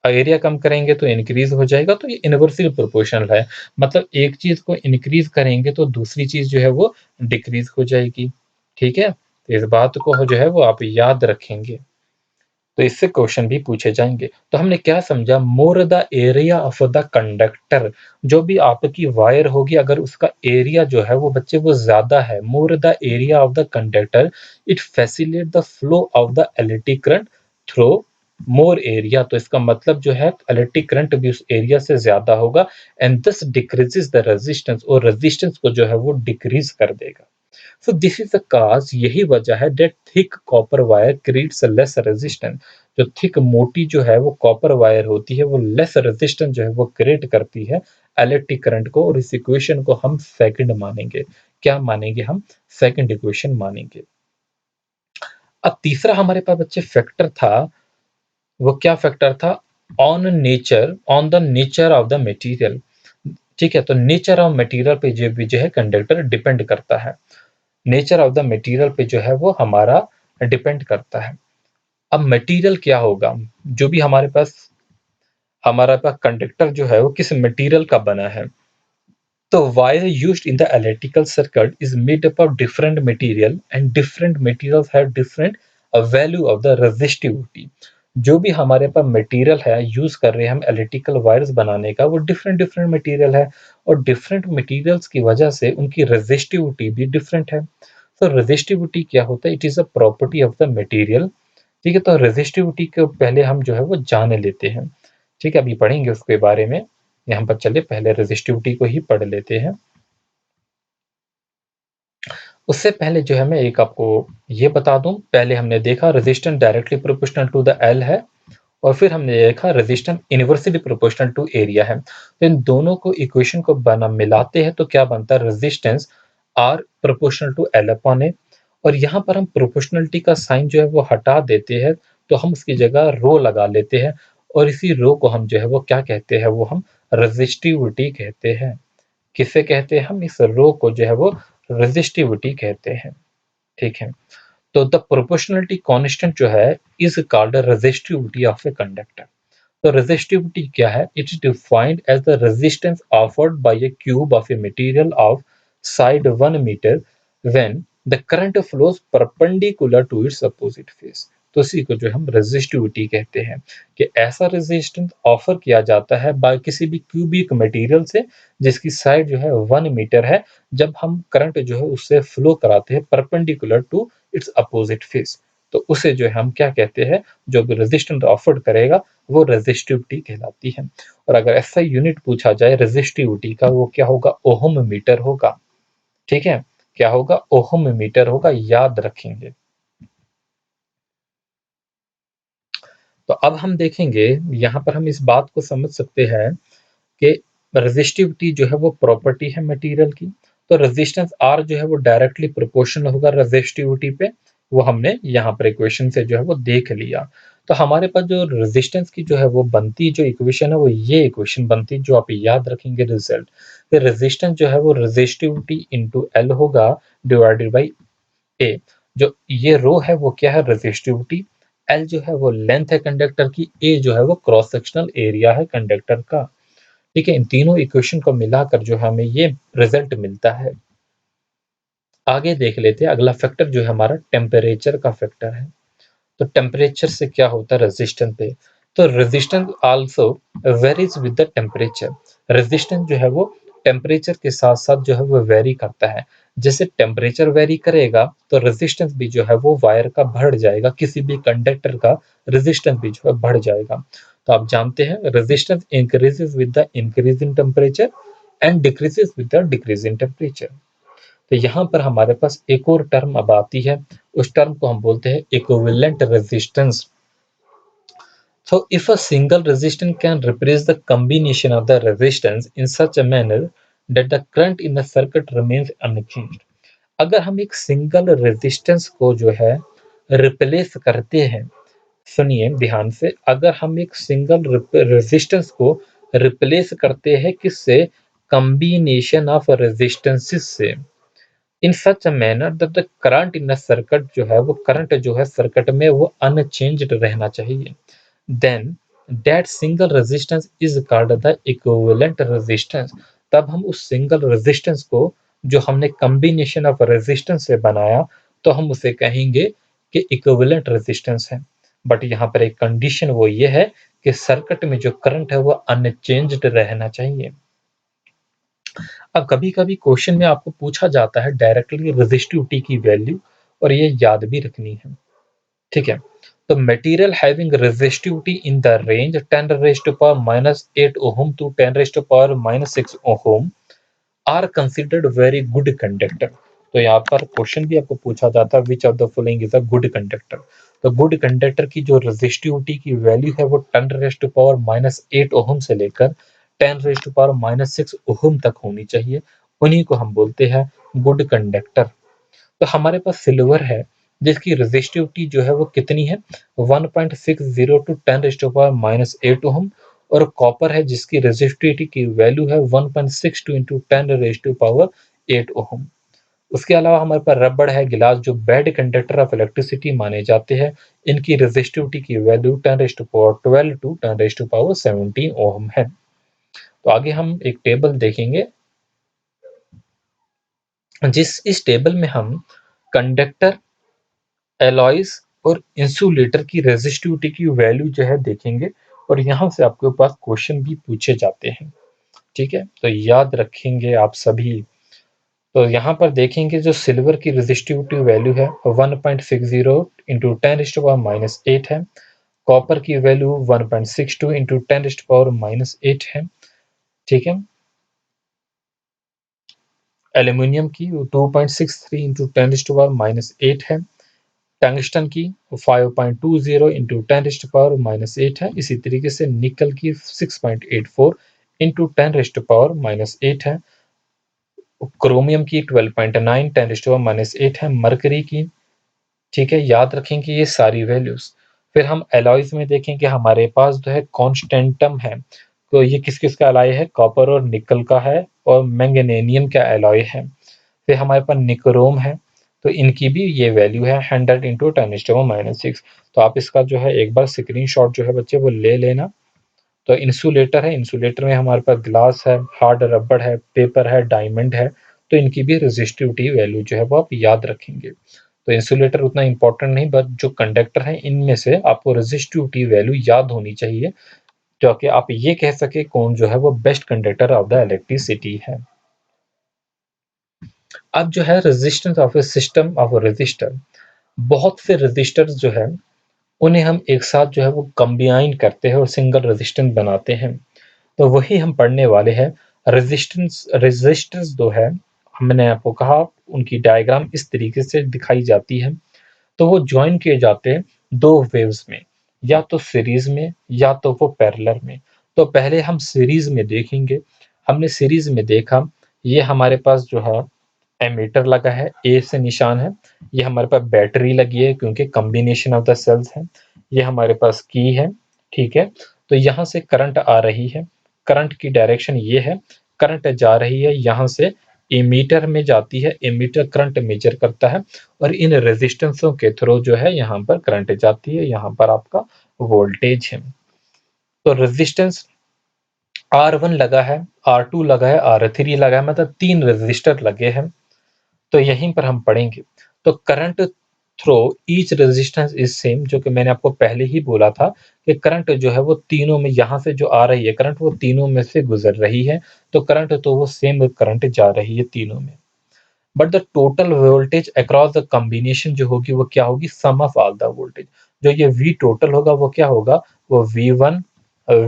एरिया कम करेंगे तो इंक्रीज हो जाएगा। तो ये इनवर्सली प्रोपोर्शनल है, मतलब एक चीज को इंक्रीज करेंगे तो दूसरी चीज जो है वो डिक्रीज हो जाएगी। ठीक है, तो इस बात को जो है वो आप याद रखेंगे, तो इससे क्वेश्चन भी पूछे जाएंगे। तो हमने क्या समझा, more the area of the conductor. जो भी आपकी वायर होगी अगर उसका एरिया जो है वो बच्चे वो ज्यादा है, more the area of the conductor, it facilitate the flow of the electric current through more area. तो इसका मतलब जो है इलेक्ट्रिक करंट भी उस एरिया से ज्यादा होगा, and this decreases the resistance, और रेजिस्टेंस को जो है वो डिक्रीज कर देगा। So this is the cause, यही वजह है that thick copper wire creates less resistance. जो थिक मोटी जो है वो कॉपर वायर होती है वो लेस रेजिस्टेंस जो है वो क्रिएट करती है इलेक्ट्रिक करंट को, और इस इक्वेशन को हम सेकंड मानेंगे। क्या मानेंगे हम, सेकंड इक्वेशन मानेंगे। अब तीसरा हमारे पास बच्चे फैक्टर था, वो क्या फैक्टर था, on the nature of the material. ठीक है, तो नेचर ऑफ मटेरियल पे जो है कंडक्टर डिपेंड करता है। नेचर ऑफ द मटेरियल पे जो है वो हमारा डिपेंड करता है। अब मटेरियल क्या होगा? जो भी हमारे पास कंडक्टर जो है वो किस मटेरियल का बना है? तो wire used in the electrical circuit is made up of different material and different materials have different value of the resistivity. जो भी हमारे पास मटेरियल है यूज कर रहे हैं हम इलेक्ट्रिकल वायर्स बनाने का, वो डिफरेंट डिफरेंट मटेरियल है और डिफरेंट मटेरियल्स की वजह से उनकी रेजिस्टिविटी भी डिफरेंट है। तो रेजिस्टिविटी क्या होता है? It is a property of the material. ठीक है, तो रेजिस्टिविटी को पहले हम जो है वो जान लेते हैं। ठीक है, अभी पढ़ेंगे उसके बारे में। यहाँ पर चलिए पहले रेजिस्टिविटी को ही पढ़ लेते हैं। उससे पहले जो है मैं एक आपको ये बता दूं, पहले हमने देखा resistance directly proportional to the L है और फिर हमने देखा resistance inversely proportional to area है। तो इन दोनों को इक्वेशन को बना मिलाते हैं तो क्या बनता है? Resistance R proportional to L upon A. और यहाँ पर हम प्रोपोर्शनलिटी का साइन जो है वो हटा देते हैं, तो हम उसकी जगह रो लगा लेते हैं और इसी रो को हम जो है वो क्या कहते हैं? वो हम रेजिस्टिविटी कहते हैं। किसे कहते हैं? हम इस रो को जो है वो रेजिस्टिविटी कहते हैं। ठीक है, तो द प्रोपोर्शनलिटी कांस्टेंट जो है is called resistivity of a conductor. तो रेजिस्टिविटी क्या है? It is defined as the resistance offered by a cube of a material of side 1 metre when the current flows perpendicular to its opposite face. तो इसी को जो हम resistivity कहते हैं कि ऐसा रेजिस्टेंस ऑफर किया जाता है बाय किसी भी क्यूबिक मटेरियल से जिसकी साइड जो है 1 मीटर है, जब हम करंट जो है उससे फ्लो कराते हैं perpendicular to its opposite face, तो उसे जो है हम क्या कहते हैं? जो भी रेजिस्टेंस ऑफर करेगा वो रेजिस्टिविटी कहलाती है। और अगर ऐसा यूनिट पूछा जाए रेजिस्टिविटी का, वो क्या होगा? ओहम मीटर होगा। ठीक है, क्या होगा? ओहम मीटर होगा, याद रखेंगे। तो अब हम देखेंगे, यहाँ पर हम इस बात को समझ सकते हैं कि रेजिस्टिविटी जो है वो प्रॉपर्टी है मटेरियल की। तो रेजिस्टेंस आर जो है वो डायरेक्टली प्रोपोर्शनल होगा रेजिस्टिविटी पे, वो हमने यहाँ पर इक्वेशन से जो है वो देख लिया। तो हमारे पास जो रेजिस्टेंस की जो है वो बनती जो इक्वेशन है वो ये इक्वेशन बनती, जो आप याद रखेंगे रिजल्ट। फिर रेजिस्टेंस जो है वो रेजिस्टिविटी इंटू एल होगा डिवाइडेड बाई ए। जो ये रो है वो क्या है? रेजिस्टिविटी। एल जो है वो लेंथ है कंडक्टर की, ए जो है वो क्रॉस सेक्शनल एरिया है कंडक्टर का। ठीक है, इन तीनों इक्वेशन को मिलाकर जो हमें ये रिजल्ट मिलता है। आगे देख लेते हैं, अगला फैक्टर जो है हमारा टेम्परेचर का फैक्टर है। तो टेम्परेचर से क्या होता है रेजिस्टेंस पे? तो resistance also varies with the temperature. Resistance जो है वो टेम्परेचर के साथ साथ जो है वो वेरी करता है। जैसे टेम्परेचर वेरी करेगा तो रेजिस्टेंस भी जो है वो वायर का बढ़ जाएगा, किसी भी कंडक्टर का रेजिस्टेंस भी जो है बढ़ जाएगा। तो आप जानते हैं resistance increases with the increase in temperature and decreases with the decrease in temperature. तो यहाँ पर हमारे पास एक और टर्म अब आती है, उस टर्म को हम बोलते हैं equivalent resistance. So if a single resistance can replace the combination of the resistance in such a manner that the current in the circuit remains unchanged, अगर हम एक सिंगल रेजिस्टेंस को जो है रिप्लेस करते हैं, सुनिए ध्यान से, अगर हम एक सिंगल रेजिस्टेंस को रिप्लेस करते हैं किससे? कॉम्बिनेशन ऑफ रेजिस्टेंसेस से, in such a manner that the current in the circuit जो है वो करंट जो है सर्किट में वो अनचेंज्ड रहना चाहिए, then that single resistance is called the equivalent resistance। तब हम उस सिंगल रेजिस्टेंस को जो हमने कॉम्बिनेशन ऑफ रेजिस्टेंस से बनाया तो हम उसे कहेंगे कि इक्विवेलेंट रेजिस्टेंस है। बट यहाँ पर एक कंडीशन वो ये है कि सर्किट में जो करंट है वो अनचेंज्ड रहना चाहिए। अब कभी कभी क्वेश्चन में आपको पूछा जाता है डायरेक्टली रेजिस्टिविटी की वैल्यू, और ये याद भी रखनी है। ठीक है, तो material having resistivity in the range 10 raised to power -8 ohm to 10 raised to power -6 ohm are considered very good conductor. तो यहाँ पर क्वेश्चन भी आपको पूछा जाता है which of the following is a good conductor. तो गुड कंडक्टर की जो रेजिस्टिविटी की वैल्यू है वो 10 रेज़ टू पावर -8 ओहम से लेकर 10 रेज़ टू पावर -6 ओहम तक होनी चाहिए, उन्हीं को हम बोलते हैं गुड कंडक्टर। तो हमारे पास सिल्वर है जिसकी रेजिस्टिविटी जो है वो कितनी है? 1.60 to 10 raise to power -8 ohm, और कॉपर है जिसकी रेजिस्टिविटी की वैल्यू है 1.62 इंटू 10⁻⁸ ओहम। उसके अलावा हमारे पास रबड़ है, गिलास, जो बैड कंडक्टर ऑफ इलेक्ट्रिसिटी माने जाते हैं। इनकी रेजिस्टिविटी की वैल्यू 10⁻12 टू 10⁻17 ओहम है। तो आगे हम एक टेबल देखेंगे, इस टेबल में हम कंडक्टर, एलॉयज और इंसुलेटर की रेजिस्टिविटी की वैल्यू जो है देखेंगे, और यहाँ से आपके पास क्वेश्चन भी पूछे जाते हैं। ठीक है, तो याद रखेंगे आप सभी। तो यहाँ पर देखेंगे जो सिल्वर की रेजिस्टिविटी वैल्यू है 1.60 इंटू 10⁻⁻8 है। कॉपर की वैल्यू 1.62 इंटू 10⁻⁻8 है। ठीक है, एल्यूमिनियम की 2.63 इंटू 10⁻⁻8 है। टंगस्टन की 5.20 इंटू 10⁻⁻8 है। इसी तरीके से निकल की 6.84 इंटू 10⁻⁻8 है। क्रोमियम की 12.9 10⁻�8 है। मरकरी की, ठीक है, याद रखेंगे ये सारी वैल्यूज। फिर हम एलॉयज में देखेंगे, हमारे पास जो है कॉन्स्टेंटम है, तो ये किस किस का एलॉय है, कॉपर और निकल का है, और मैंगनीनियम का एलॉय है। फिर हमारे पास निक्रोम है, तो इनकी भी ये वैल्यू है 100 इंटू 10⁻⁻6। तो आप इसका जो है एक बार स्क्रीनशॉट जो है बच्चे वो ले लेना। तो इंसुलेटर है, इंसुलेटर में हमारे पास ग्लास है, हार्ड रबड़ है, पेपर है, डायमंड है, तो इनकी भी रेजिस्टिविटी वैल्यू जो है वो आप याद रखेंगे। तो इंसुलेटर उतना इंपॉर्टेंट नहीं, बट जो कंडक्टर है इनमें से आपको रेजिस्टिविटी वैल्यू याद होनी चाहिए, ताकि आप ये कह सके कौन जो है वो best conductor of the electricity है। अब जो है resistance of a system of resistor, बहुत से रेजिस्टर्स जो है उन्हें हम एक साथ जो है वो कंबाइन करते हैं और सिंगल रेजिस्टेंस बनाते हैं। तो वही हम पढ़ने वाले हैं। रेजिस्टेंस जो है, हमने आपको कहा उनकी डायग्राम इस तरीके से दिखाई जाती है। तो वो ज्वाइन किए जाते हैं दो वेव्स में, या तो सीरीज में या तो वो पैरेलल में। तो पहले हम सीरीज में देखेंगे। हमने सीरीज में देखा, ये हमारे पास जो है एमीटर लगा है, ए से निशान है। ये हमारे पास बैटरी लगी है क्योंकि कॉम्बिनेशन ऑफ द सेल्स है। ये हमारे पास की है। ठीक है, तो यहाँ से करंट आ रही है, करंट की डायरेक्शन ये है, करंट जा रही है यहाँ से एमीटर में जाती है, एमीटर करंट मेजर करता है, और इन रेजिस्टेंसों के थ्रू जो है यहाँ पर करंट जाती है, यहाँ पर आपका वोल्टेज है। तो रेजिस्टेंस R1 लगा है, R2 लगा है, R3 लगा है, मतलब 3 रेजिस्टर लगे हैं। तो यहीं पर हम पढ़ेंगे। तो current throw each resistance is same, जो कि मैंने आपको पहले ही बोला था कि करंट जो है वो तीनों में, यहाँ से जो आ रही है करंट वो तीनों में से गुजर रही है, तो करंट तो वो सेम करंट जा रही है तीनों में। But the total voltage across the combination जो होगी वो क्या होगी, सम ऑफ ऑल द वोल्टेज। जो ये V टोटल होगा वो क्या होगा, वो V1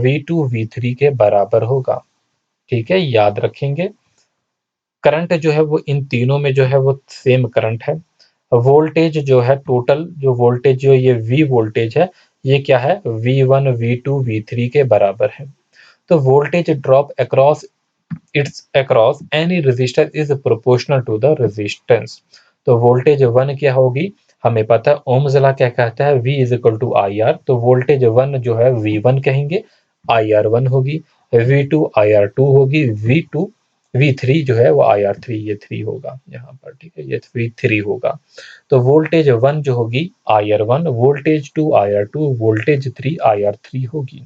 V2 V3 के बराबर होगा। ठीक है, याद रखेंगे। करंट जो है वो इन तीनों में जो है वो सेम करंट है। वोल्टेज जो है, टोटल जो वोल्टेज जो ये V वोल्टेज है, ये क्या है, V1 V2 V3 के बराबर है। तो voltage drop across any resistor is proportional to the resistance. तो वोल्टेज 1 क्या होगी, हमें पता है ओम्स लॉ क्या कहता है, V is equal to IR। तो वोल्टेज 1 जो है V1 कहेंगे, IR1 होगी, V2 IR2 होगी, V3 जो है वो IR3, ये 3 होगा यहाँ पर। ठीक है, ये V3 होगा। तो वोल्टेज 1 जो होगी IR1, voltage 2 IR2, voltage 3 IR3 होगी।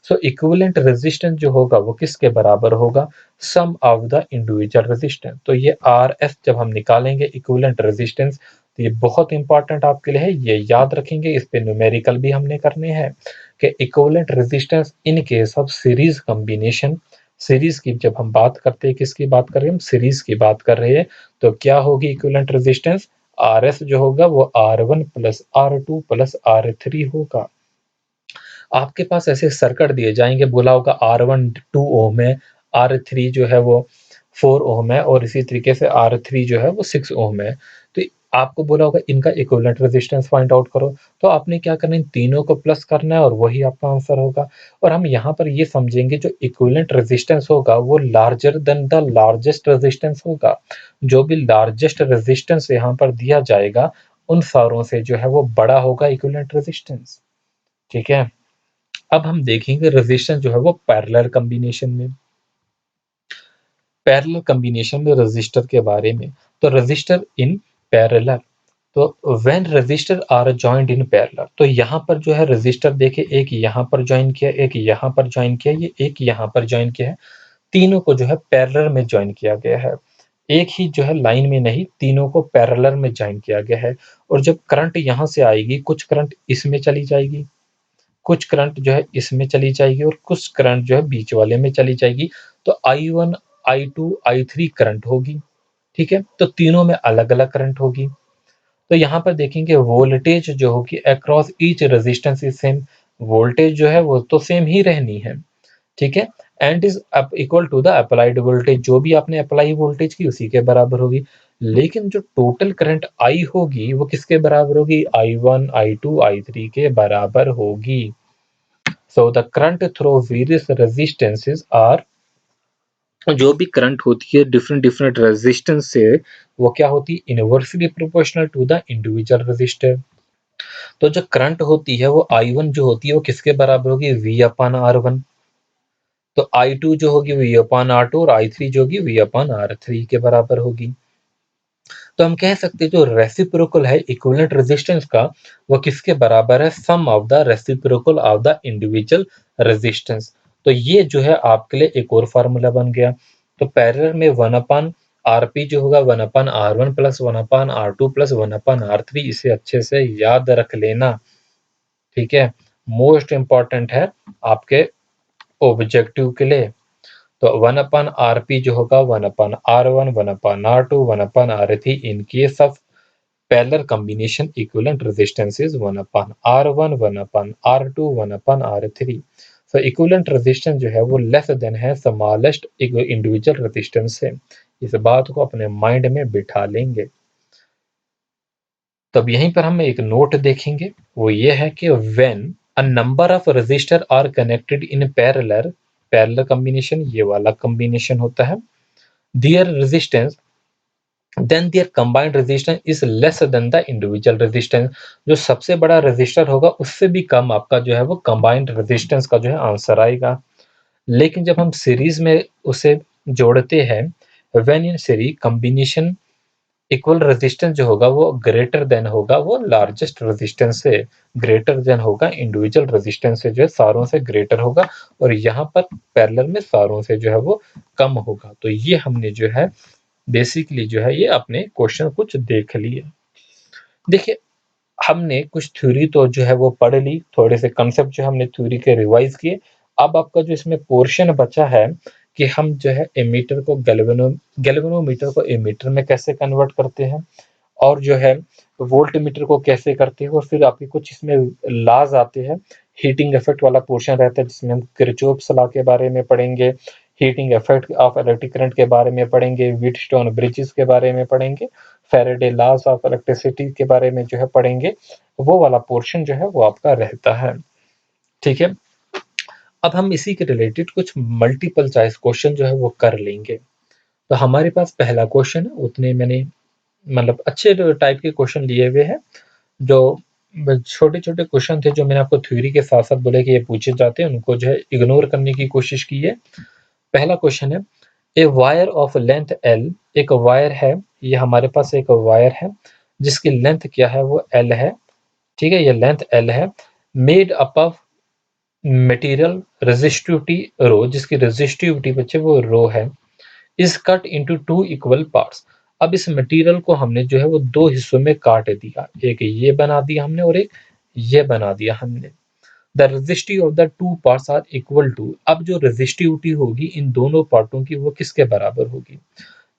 सो इक्विवेलेंट रेजिस्टेंस जो होगा वो किसके बराबर होगा, सम ऑफ द इंडिविजुअल रेजिस्टेंस। तो ये RF जब हम निकालेंगे इक्विवेलेंट रेजिस्टेंस, तो ये बहुत इंपॉर्टेंट आपके लिए है, ये याद रखेंगे। इस पे न्यूमेरिकल भी हमने करने हैं कि equivalent resistance in case of series combination. Series की जब हम बात करते हैं, किसकी बात कर रहे हैं हम, सीरीज की बात कर रहे हैं। तो क्या होगी इक्विवेलेंट रेजिस्टेंस, RS जो होगा वो R1 plus R2 plus R3 होगा। आपके पास ऐसे सर्किट दिए जाएंगे, बोला होगा R1 2 ओम है, R3 जो है वो 4 ओम है, और इसी तरीके से R3 जो है वो 6 ओम है। तो आपको बोला होगा इनका इक्विवेलेंट रेजिस्टेंस फाइंड आउट करो। तो आपने क्या करना है, इन तीनों को प्लस करना है और वही आपका आंसर होगा। और हम यहाँ पर ये समझेंगे जो इक्विवेलेंट रेजिस्टेंस होगा वो larger than the largest resistance होगा। जो भी लार्जेस्ट रेजिस्टेंस यहाँ पर दिया जाएगा उन सारों से जो है वो बड़ा होगा इक्विवेलेंट रेजिस्टेंस। ठीक है, अब हम देखेंगे रेजिस्टेंस जो है वो पैरेलल कॉम्बिनेशन में, पैरेलल कॉम्बिनेशन में रजिस्टर के बारे में। तो रजिस्टर इन पैरेलल, तो when resistor are joined in parallel, तो यहाँ पर जो है रजिस्टर देखिए, एक यहाँ पर ज्वाइन किया, एक यहाँ पर ज्वाइन किया, ये एक यहाँ पर ज्वाइन किया है, तीनों को जो है पैरेलल में ज्वाइन किया गया है। एक ही जो है लाइन में नहीं, तीनों को पैरेलल में ज्वाइन किया गया है। और जब करंट यहाँ से आएगी, कुछ करंट इसमें चली जाएगी, कुछ करंट जो है इसमें चली जाएगी, और कुछ करंट जो है बीच वाले में चली जाएगी। तो I1, I2, I3 करंट होगी, ठीक है। तो तीनों में अलग अलग करंट होगी। तो यहाँ पर देखेंगे वोल्टेज जो होगी across each resistance is same, voltage जो है वो तो सेम ही रहनी है, ठीक है। And is equal to the applied voltage, जो भी आपने अप्लाई वोल्टेज की उसी के बराबर होगी। लेकिन जो टोटल करंट आई होगी वो किसके बराबर होगी? I1, I2, I3 के बराबर होगी। So the current through various resistances are, जो भी करंट होती है डिफरेंट डिफरेंट रेजिस्टेंस से, वो क्या होती है? Inversely proportional to the individual resistor. तो जो करंट होती है वो I1 जो होती है वो किसके बराबर होगी? V/R1। तो I2 जो होगी V/R2, और I3 जो होगी V/R3 के बराबर होगी। तो हम कह सकते हैं जो रेसिप्रोकल है इक्विवेलेंट रेजिस्टेंस का, वो किसके बराबर है? Sum of the reciprocal of the individual resistance. तो ये जो है आपके लिए एक और फार्मूला बन गया। तो पैरेलल में 1/Rp जो होगा 1/R1 plus 1/R2 plus 1/R3, इसे अच्छे से याद रख लेना, ठीक है। मोस्ट इंपॉर्टेंट है आपके ऑब्जेक्टिव के लिए। तो 1/Rp जो होगा 1/R1, 1/R2, 1/R3 in case of parallel combination equivalent resistance is 1/R1, 1/R2, 1/R3। So equivalent resistance जो है वो लेस देन है स्मॉलेस्ट इंडिविजुअल रेजिस्टेंस से। इस बात को अपने माइंड में बिठा लेंगे। तब यहीं पर हम एक नोट देखेंगे, वो ये है कि when a number of resistor are connected in parallel, parallel combination ये वाला कॉम्बिनेशन होता है, their resistance then their combined resistance is less than the individual resistance. जो सबसे बड़ा रेजिस्टर होगा उससे भी कम आपका जो है वो कंबाइंड रेजिस्टेंस का जो है आंसर आएगा। लेकिन जब हम सीरीज में उसे जोड़ते हैं, when in series combination equal resistance जो होगा वो ग्रेटर देन होगा, वो लार्जेस्ट रेजिस्टेंस से ग्रेटर देन होगा, इंडिविजुअल रेजिस्टेंस से जो है सारों से ग्रेटर होगा, और यहाँ पर पैरेलल में सारों से जो है वो कम होगा। तो ये हमने जो है बेसिकली जो है ये अपने क्वेश्चन कुछ देख लिए। देखिए, हमने कुछ थ्योरी तो जो है वो पढ़ ली, थोड़े से कंसेप्ट जो हमने थ्योरी के रिवाइज किए। अब आपका जो इसमें पोर्शन बचा है कि हम जो है एमीटर को गैल्वेनोमीटर को एमीटर में कैसे कन्वर्ट करते हैं, और जो है वोल्ट मीटर को कैसे करते हैं, और फिर आपके कुछ इसमें लॉज आते हैं। हीटिंग इफेक्ट वाला पोर्शन रहता है जिसमें हम किरचॉफ्स लॉ के बारे में पढ़ेंगे, heating effect of electric current के बारे में पढ़ेंगे, व्हीटस्टोन ब्रिजेस के बारे में पढ़ेंगे, फैराडे लॉज ऑफ इलेक्ट्रिसिटी के बारे में जो है पढ़ेंगे। वो वाला पोर्शन जो है वो आपका रहता है, ठीक है। अब हम इसी के रिलेटेड कुछ मल्टीपल चॉइस क्वेश्चन जो है वो कर लेंगे। तो हमारे पास पहला क्वेश्चन है, उतने मैंने मतलब अच्छे टाइप के क्वेश्चन लिए हुए हैं, जो छोटे छोटे क्वेश्चन थे जो मैंने आपको थ्योरी के साथ साथ बोले कि ये पूछे जाते हैं, उनको जो है इग्नोर करने की कोशिश की है। पहला क्वेश्चन है, a wire of length L, एक वायर है, ये हमारे पास एक वायर है जिसकी लेंथ क्या है? वो एल है, ठीक है, ये लेंथ एल है, made up of material resistivity rho, जिसकी रेजिस्टिविटी बच्चे वो रो है, is cut into two equal parts. अब इस मटेरियल को हमने जो है वो दो हिस्सों में काट दिया, एक ये बना दिया हमने और एक ये बना दिया हमने। The resistive of the two parts are equal to, अब जो रेजिस्टिविटी होगी इन दोनों पार्टों की वो किसके बराबर होगी?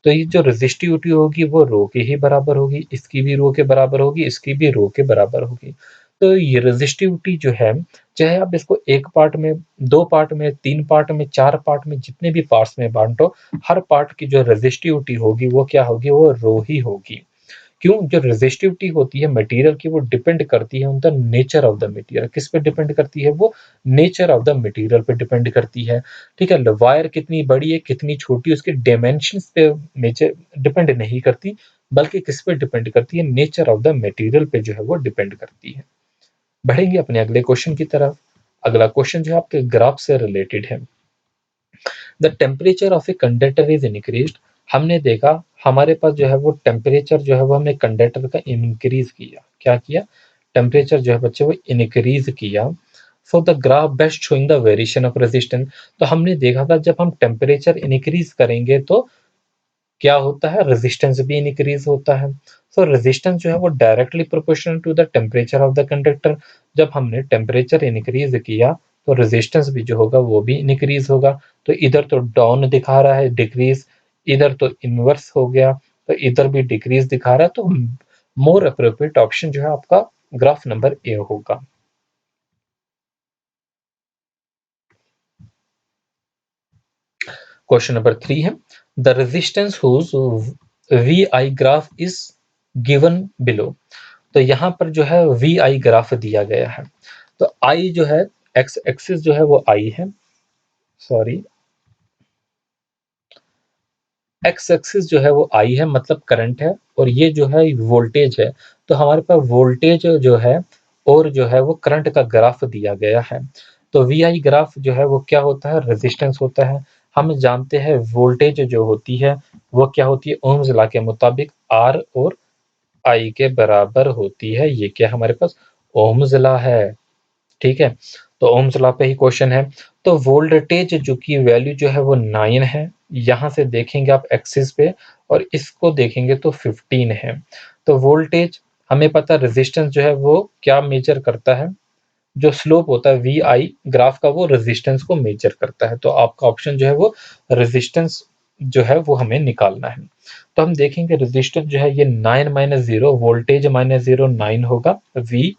तो ये जो रेजिस्टिविटी होगी वो रो के ही बराबर होगी, इसकी भी रो के बराबर होगी, इसकी भी रो के बराबर होगी। तो ये रेजिस्टिविटी जो है, चाहे आप इसको एक पार्ट में, दो पार्ट में, तीन पार्ट में, चार पार्ट में, जितने भी पार्ट्स में बांटो, हर पार्ट की जो रेजिस्टिविटी होगी वो क्या होगी? वो रो ही होगी। क्यों? जो रेजिस्टिविटी होती है मटेरियल की वो डिपेंड करती है on the nature of the material. किस पे डिपेंड करती है? वो नेचर ऑफ द मटेरियल पे डिपेंड करती है, ठीक है। वायर कितनी बड़ी है कितनी छोटी, उसके डायमेंशंस पे नेचर डिपेंड नहीं करती, बल्कि किस पे डिपेंड करती है? नेचर ऑफ द मटेरियल पे जो है वो डिपेंड करती है। बढ़ेंगे अपने अगले क्वेश्चन की तरफ। अगला क्वेश्चन जो है आपके ग्राफ से रिलेटेड है। The temperature of a conductor is increased. हमने देखा हमारे पास जो है वो टेम्परेचर जो है वो हमने कंडक्टर का इंक्रीज किया। क्या किया? टेम्परेचर जो है बच्चे वो इंक्रीज किया। So the graph best showing the variation of resistance. तो हमने देखा था जब हम टेम्परेचर इंक्रीज करेंगे तो क्या होता है? रेजिस्टेंस भी इंक्रीज होता है। सो रेजिस्टेंस जो है वो directly proportional to the temperature of the conductor. जब हमने टेम्परेचर इंक्रीज किया तो रेजिस्टेंस भी जो होगा वो भी इंक्रीज होगा। तो इधर तो डाउन दिखा रहा है डिक्रीज, इधर तो इनवर्स हो गया, तो इधर भी डिक्रीज दिखा रहा है। तो मोर अप्रोप्रिएट ऑप्शन जो है आपका ग्राफ नंबर ए होगा। क्वेश्चन नंबर 3 है the resistance whose V I graph is given below. तो यहाँ पर जो है वी आई ग्राफ दिया गया है। तो आई जो है एक्स एक्सिस जो है वो आई है, सॉरी एक्स एक्सिस जो है वो आई है मतलब करंट है, और ये जो है वोल्टेज है। तो हमारे पास वोल्टेज जो है और जो है वो करंट का ग्राफ दिया गया है। तो वी आई ग्राफ जो है वो क्या होता है? रेजिस्टेंस होता है। हम जानते हैं वोल्टेज जो होती है वो क्या होती है? ओम्स लॉ के मुताबिक आर और आई के बराबर होती है। ये क्या हमारे पास? ओम्स लॉ है। ठीक है, तो ओम्स लॉ पे ही क्वेश्चन है। तो वोल्टेज जो की वैल्यू जो है वो 9 है, यहाँ से देखेंगे आप एक्सिस पे, और इसको देखेंगे तो 15 है। तो वोल्टेज हमें पता, रेजिस्टेंस जो है वो क्या मेजर करता है? जो स्लोप होता है वी आई ग्राफ का वो रेजिस्टेंस को मेजर करता है। तो आपका ऑप्शन जो है वो रेजिस्टेंस जो है वो हमें निकालना है। तो हम देखेंगे रेजिस्टेंस जो है ये 9 माइनस 0, वोल्टेज माइनस 0 9 होगा वी।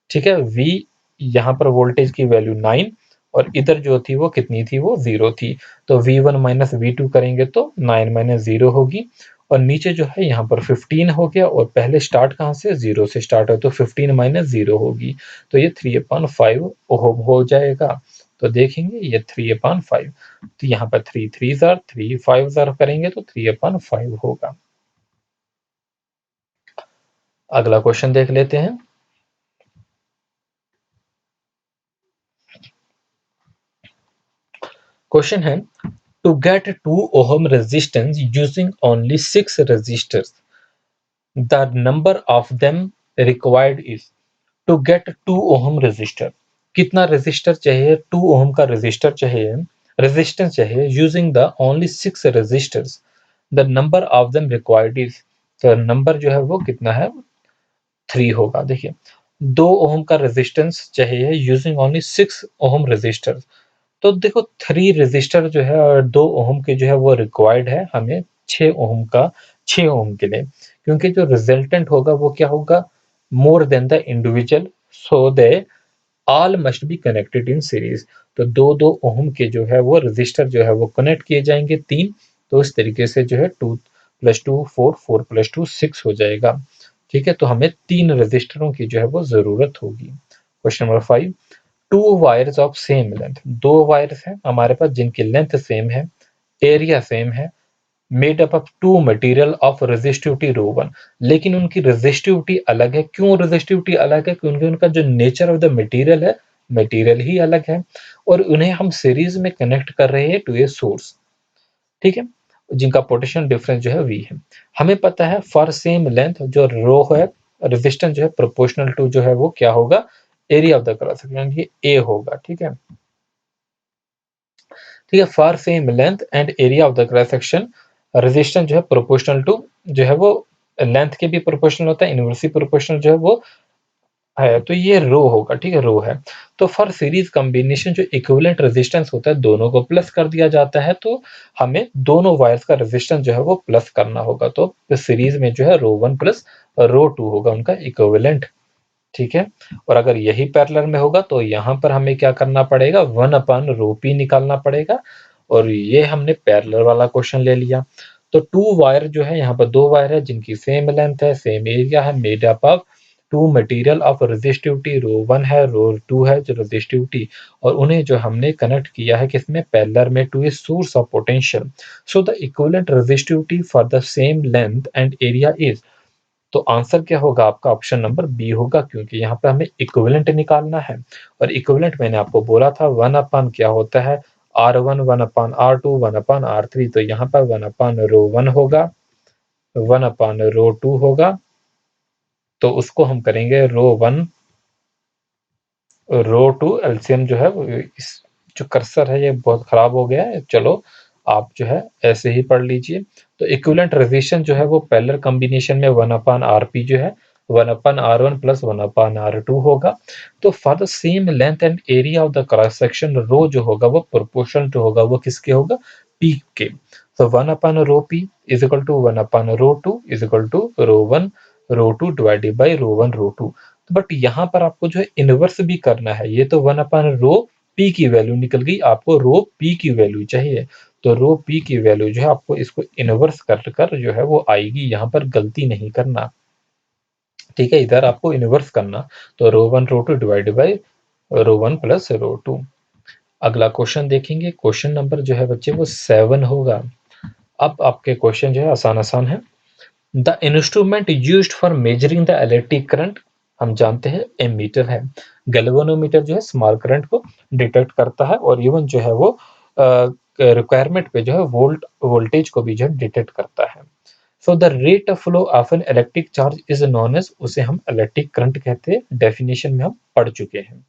ठीक है, V यहाँ पर वोल्टेज की वैल्यू 9 और इधर जो थी वो कितनी थी? वो 0 थी। तो V1 माइनस V2 करेंगे तो 9 माइनस 0 होगी, और नीचे जो है यहाँ पर 15 हो गया, और पहले स्टार्ट कहाँ से? 0 से स्टार्ट है, तो 15 माइनस 0 होगी, तो ये 3/5 ओम हो जाएगा। तो देखेंगे ये 3/5, तो यहाँ पर 3 3 जार 3 5 जार करेंगे तो 3/5 होगा। अगला क्वेश्चन देख लेते हैं। क्वेश्चन है to get 2 ohm resistance using only 6 resistors, the number of them required is। to get 2 ohm resistor, कितना रेजिस्टर चाहिए? 2 ओम का रेजिस्टर चाहिए, रेजिस्टेंस चाहिए, using the only 6 resistors, the number of them required is. तो number जो है वो कितना है? 3 होगा। देखिए 2 ओम का रेजिस्टेंस चाहिए यूजिंग ओनली 6 ओम रेजिस्टर। तो देखो 3 रेजिस्टर जो है और 2 ओम के जो है वो रिक्वायर्ड है हमें 6 ओम का, 6 ओम के लिए, क्योंकि जो रिजल्टेंट होगा वो क्या होगा? More than the individual, so they all must be connected in series. तो 2 ओम के जो है वो रेजिस्टर जो है वो कनेक्ट किए जाएंगे 3। तो इस तरीके से जो है 2 + 2 4, 4 + 2 6 हो जाएगा। ठीक है, तो हमें 3 रेजिस्टरों की जो है वो जरूरत होगी। Question number 5 two wires of same length, 2 wires हैं हमारे पास जिनकी लेंथ सेम है, एरिया सेम है, made up of 2 material of resistivity rho 1, लेकिन उनकी रेजिस्टिविटी अलग है। क्यों रेजिस्टिविटी अलग है? क्योंकि उनका जो नेचर ऑफ द मटेरियल है, मटेरियल ही अलग है, और उन्हें हम सीरीज में कनेक्ट कर रहे हैं टू ए सोर्स। ठीक है, जिनका पोटेंशियल डिफरेंस जो है V है। हमें पता है फॉर सेम लेंथ जो रो है, रेजिस्टेंस जो है प्रोपोर्शनल टू जो है वो क्या होगा? Area of the cross section, ये A होगा। ठीक है, ठीक है, for same length and area of the cross section, resistance जो है प्रोपोर्शनल टू जो है वो लेंथ के भी प्रोपोर्शनल होता है, इनवर्सली प्रोपोर्शनल जो है वो है। तो ये रो होगा। ठीक है, रो है। तो फॉर सीरीज कॉम्बिनेशन जो इक्विवेलेंट रेजिस्टेंस होता है दोनों को प्लस कर दिया जाता है, तो हमें दोनों वायर्स का रेजिस्टेंस जो है वो प्लस करना होगा। तो सीरीज में जो है रो 1 प्लस रो 2 होगा उनका इक्विवेलेंट। ठीक है, और अगर यही पैरेलल में होगा तो यहाँ पर हमें क्या करना पड़ेगा? 1/ρp निकालना पड़ेगा, और ये हमने पैरेलल वाला क्वेश्चन ले लिया। तो 2 वायर जो है, यहाँ पर 2 वायर है जिनकी सेम लेंथ है, सेम एरिया है, made up of 2 material of resistivity rho 1 है, रो 2 है जो रेजिस्टिविटी, और उन्हें जो हमने कनेक्ट किया है किसमें? पैरेलल में, to a source of potential. So the equivalent resistivity for the same length and area is, तो आंसर क्या होगा आपका? ऑप्शन नंबर बी होगा, क्योंकि यहाँ पे हमें इक्विवेलेंट निकालना है। और इक्विवेलेंट मैंने आपको बोला था 1 अपान क्या होता है? R1, 1 अपान R2, 1 अपान R3। तो यहाँ पर 1 अपान रो 1 होगा, 1 अपान रो 2 होगा। तो उसको हम करेंगे रो 1 रो 2 एलसीएम जो है इस जो कर्सर है ये बहुत खराब हो गया है। चलो आप जो है ऐसे ही पढ़ लीजिए। तो इक्विवेलेंट रेजिस्टेंस जो है वो पैरेलल कॉम्बिनेशन में 1 अपान आरपी जो है 1 अपान R1 प्लस 1 अपान R2 होगा। तो for the same length and area of the cross section, rho जो होगा वो प्रोपोर्शनल टू होगा वो किसके होगा? पी के। तो 1 upon rho P is equal to 1 upon rho 2 is equal to rho 1 rho 2 divided by rho 1 rho 2। But यहाँ पर आपको जो है इनवर्स भी करना है। ये तो 1 अपान रो पी की वैल्यू निकल गई, आपको रो पी की वैल्यू चाहिए। तो रो पी की वैल्यू जो है आपको इसको इनवर्स कर कर जो है वो आएगी। यहाँ पर गलती नहीं करना, ठीक है, इधर आपको इनवर्स करना। तो रो 1 rho 2 divided by rho 1 plus रो 2। अगला क्वेश्चन देखेंगे। क्वेश्चन नंबर जो है बच्चे वो 7 होगा। अब आपके क्वेश्चन जो है आसान आसान है। The instrument used for measuring the electric current, हम जानते हैं एमीटर है। गैल्वेनोमीटर जो है स्मॉल करंट को डिटेक्ट करता है, और इवन जो है वो रिक्वायरमेंट पे जो है वोल्टेज को भी जो है डिटेक्ट करता है। So the rate of flow of an electric charge is known as, उसे हम इलेक्ट्रिक करंट कहते हैं। डेफिनेशन में हम पढ़ चुके हैं।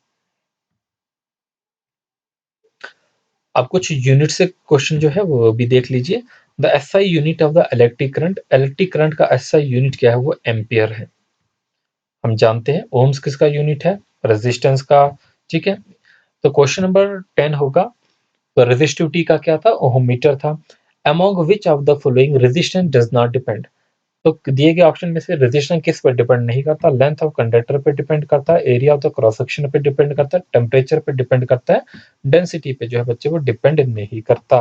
अब कुछ यूनिट से क्वेश्चन जो है वो भी देख लीजिए। The SI unit of the electric current का एसआई यूनिट क्या है? वो एम्पियर है। हम जानते हैं ओम्स किसका यूनिट है? रेजिस्टेंस का। ठीक है, तो क्वेश्चन नंबर 10 होगा। तो रेजिस्टिविटी का क्या था? ओम मीटर था। Among which of the following resistance does not depend, तो दिए गए ऑप्शन में से रेजिस्टेंस किस पर डिपेंड नहीं करता? लेंथ ऑफ कंडक्टर पे डिपेंड करता है, area of the cross section पे डिपेंड करता है, टेम्परेचर पे डिपेंड करता है, डेंसिटी पे जो है बच्चे वो डिपेंड नहीं करता।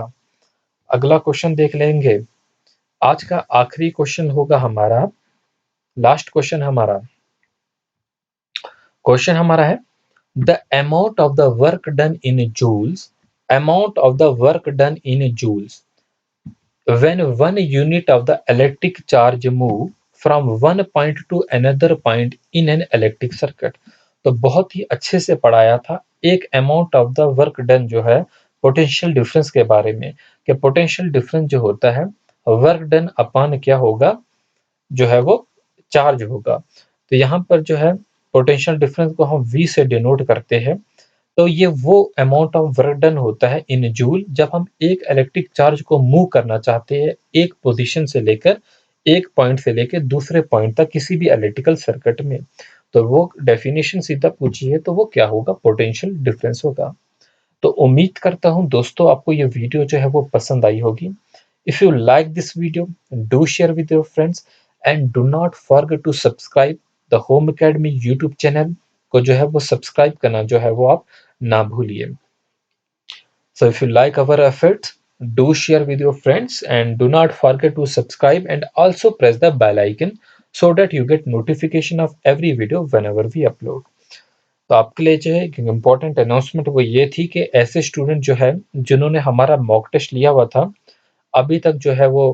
अगला क्वेश्चन देख लेंगे। आज का आखिरी क्वेश्चन होगा हमारा, लास्ट क्वेश्चन हमारा। क्वेश्चन हमारा है the amount of the work done in joules, amount of the work done in joules when one unit of the electric charge move from one point to another point in an electric circuit। तो बहुत ही अच्छे से पढ़ाया था। एक amount of the work done जो है potential difference के बारे में, कि पोटेंशियल डिफरेंस जो होता है वर्क डन अपान क्या होगा? जो है वो चार्ज होगा। तो यहाँ पर जो है पोटेंशियल डिफरेंस को हम V से डिनोट करते हैं। तो ये वो अमाउंट ऑफ वर्क डन होता है इन जूल, जब हम एक इलेक्ट्रिक चार्ज को मूव करना चाहते हैं एक पोजीशन से लेकर, एक पॉइंट से लेकर दूसरे पॉइंट तक किसी भी इलेक्ट्रिकल सर्किट में। तो वो डेफिनेशन सीधा पूछी है तो वो क्या होगा? पोटेंशियल डिफरेंस होगा। तो उम्मीद करता हूँ दोस्तों आपको ये वीडियो जो है वो पसंद आई होगी। If you like this video, do share with your friends and do not forget to subscribe the home academy YouTube channel को जो है वो सब्सक्राइब करना जो है वो आप ना भूलिए। So if you like our efforts, do share with your friends and do not forget to subscribe and also press the bell icon so that you get notification of every video whenever we upload। तो आपके लिए जो है एक important announcement वो ये थी कि ऐसे स्टूडेंट जो है जिन्होंने हमारा मॉक टेस्ट लिया हुआ था, अभी तक जो है वो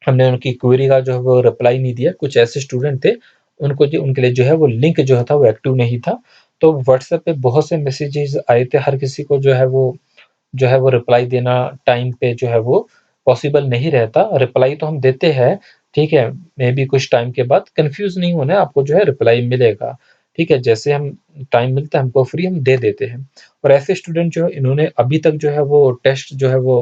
हमने उनकी क्वेरी का जो है वो रिप्लाई नहीं दिया। कुछ ऐसे स्टूडेंट थे उनको जो उनके लिए जो है वो लिंक जो था वो एक्टिव नहीं था। तो व्हाट्सएप पे बहुत से मैसेजेस आए थे, हर किसी को जो है वो रिप्लाई देना टाइम पे जो है वो पॉसिबल नहीं रहता। रिप्लाई तो हम देते हैं, ठीक है, मे बी कुछ टाइम के बाद। कंफ्यूज नहीं होना है, आपको जो है रिप्लाई मिलेगा, ठीक है। जैसे हम टाइम मिलता है हमको फ्री हम दे देते हैं। और ऐसे स्टूडेंट जो है इन्होंने अभी तक जो है वो टेस्ट जो है वो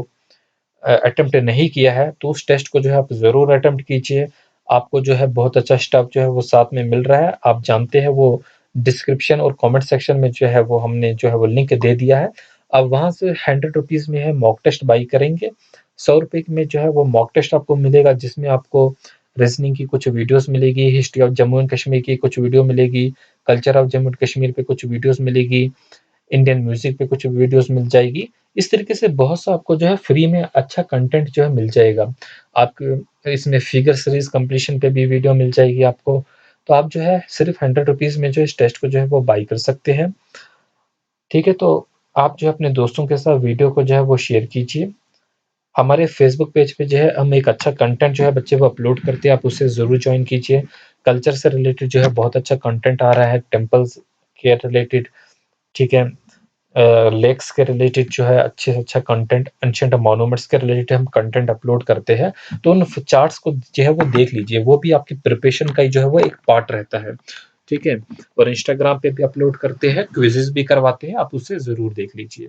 अटेम्प्ट नहीं किया है, तो उस टेस्ट को जो है आप ज़रूर अटेम्प्ट कीजिए। आपको जो है बहुत अच्छा स्टफ जो है वो साथ में मिल रहा है। आप जानते हैं वो डिस्क्रिप्शन और कमेंट सेक्शन में जो है वो हमने जो है वो लिंक दे दिया है। आप वहाँ से 100 रुपीज़ में है मॉक टेस्ट बाई करेंगे, 100 रुपये में जो है वो मॉक टेस्ट आपको मिलेगा, जिसमें आपको रीजनिंग की कुछ वीडियोस मिलेगी, history of Jammu and Kashmir की कुछ वीडियो मिलेगी, culture of Jammu and Kashmir पे कुछ वीडियोस मिलेगी, इंडियन म्यूजिक पे कुछ वीडियोस मिल जाएगी। इस तरीके से बहुत सा आपको जो है फ्री में अच्छा कंटेंट जो है मिल जाएगा। आपको इसमें फिगर सीरीज कंप्लीशन पे भी वीडियो मिल जाएगी आपको। तो आप जो है सिर्फ 100 रुपीज़ में जो इस टेस्ट को जो है वो बाई कर सकते हैं, ठीक है। तो आप जो है अपने दोस्तों के साथ वीडियो को जो है वो शेयर कीजिए। हमारे फेसबुक पेज पे जो है हम एक अच्छा कंटेंट जो है बच्चे वो अपलोड करते हैं, आप उसे ज़रूर जॉइन कीजिए। कल्चर से रिलेटेड जो है बहुत अच्छा कंटेंट आ रहा है, टेम्पल्स के रिलेटेड, ठीक है? लेक्स के रिलेटेड जो है अच्छे से अच्छा कंटेंट, एंशिएंट मॉन्यूमेंट्स के रिलेटेड हम कंटेंट अपलोड करते हैं। तो उन चार्ट्स को जो है वो देख लीजिए, वो भी आपकी प्रिपरेशन का ही जो है वो एक पार्ट रहता है, ठीक है? और इंस्टाग्राम पे भी अपलोड करते हैं, क्विज़ेज़ भी करवाते हैं, आप उसे ज़रूर देख लीजिए।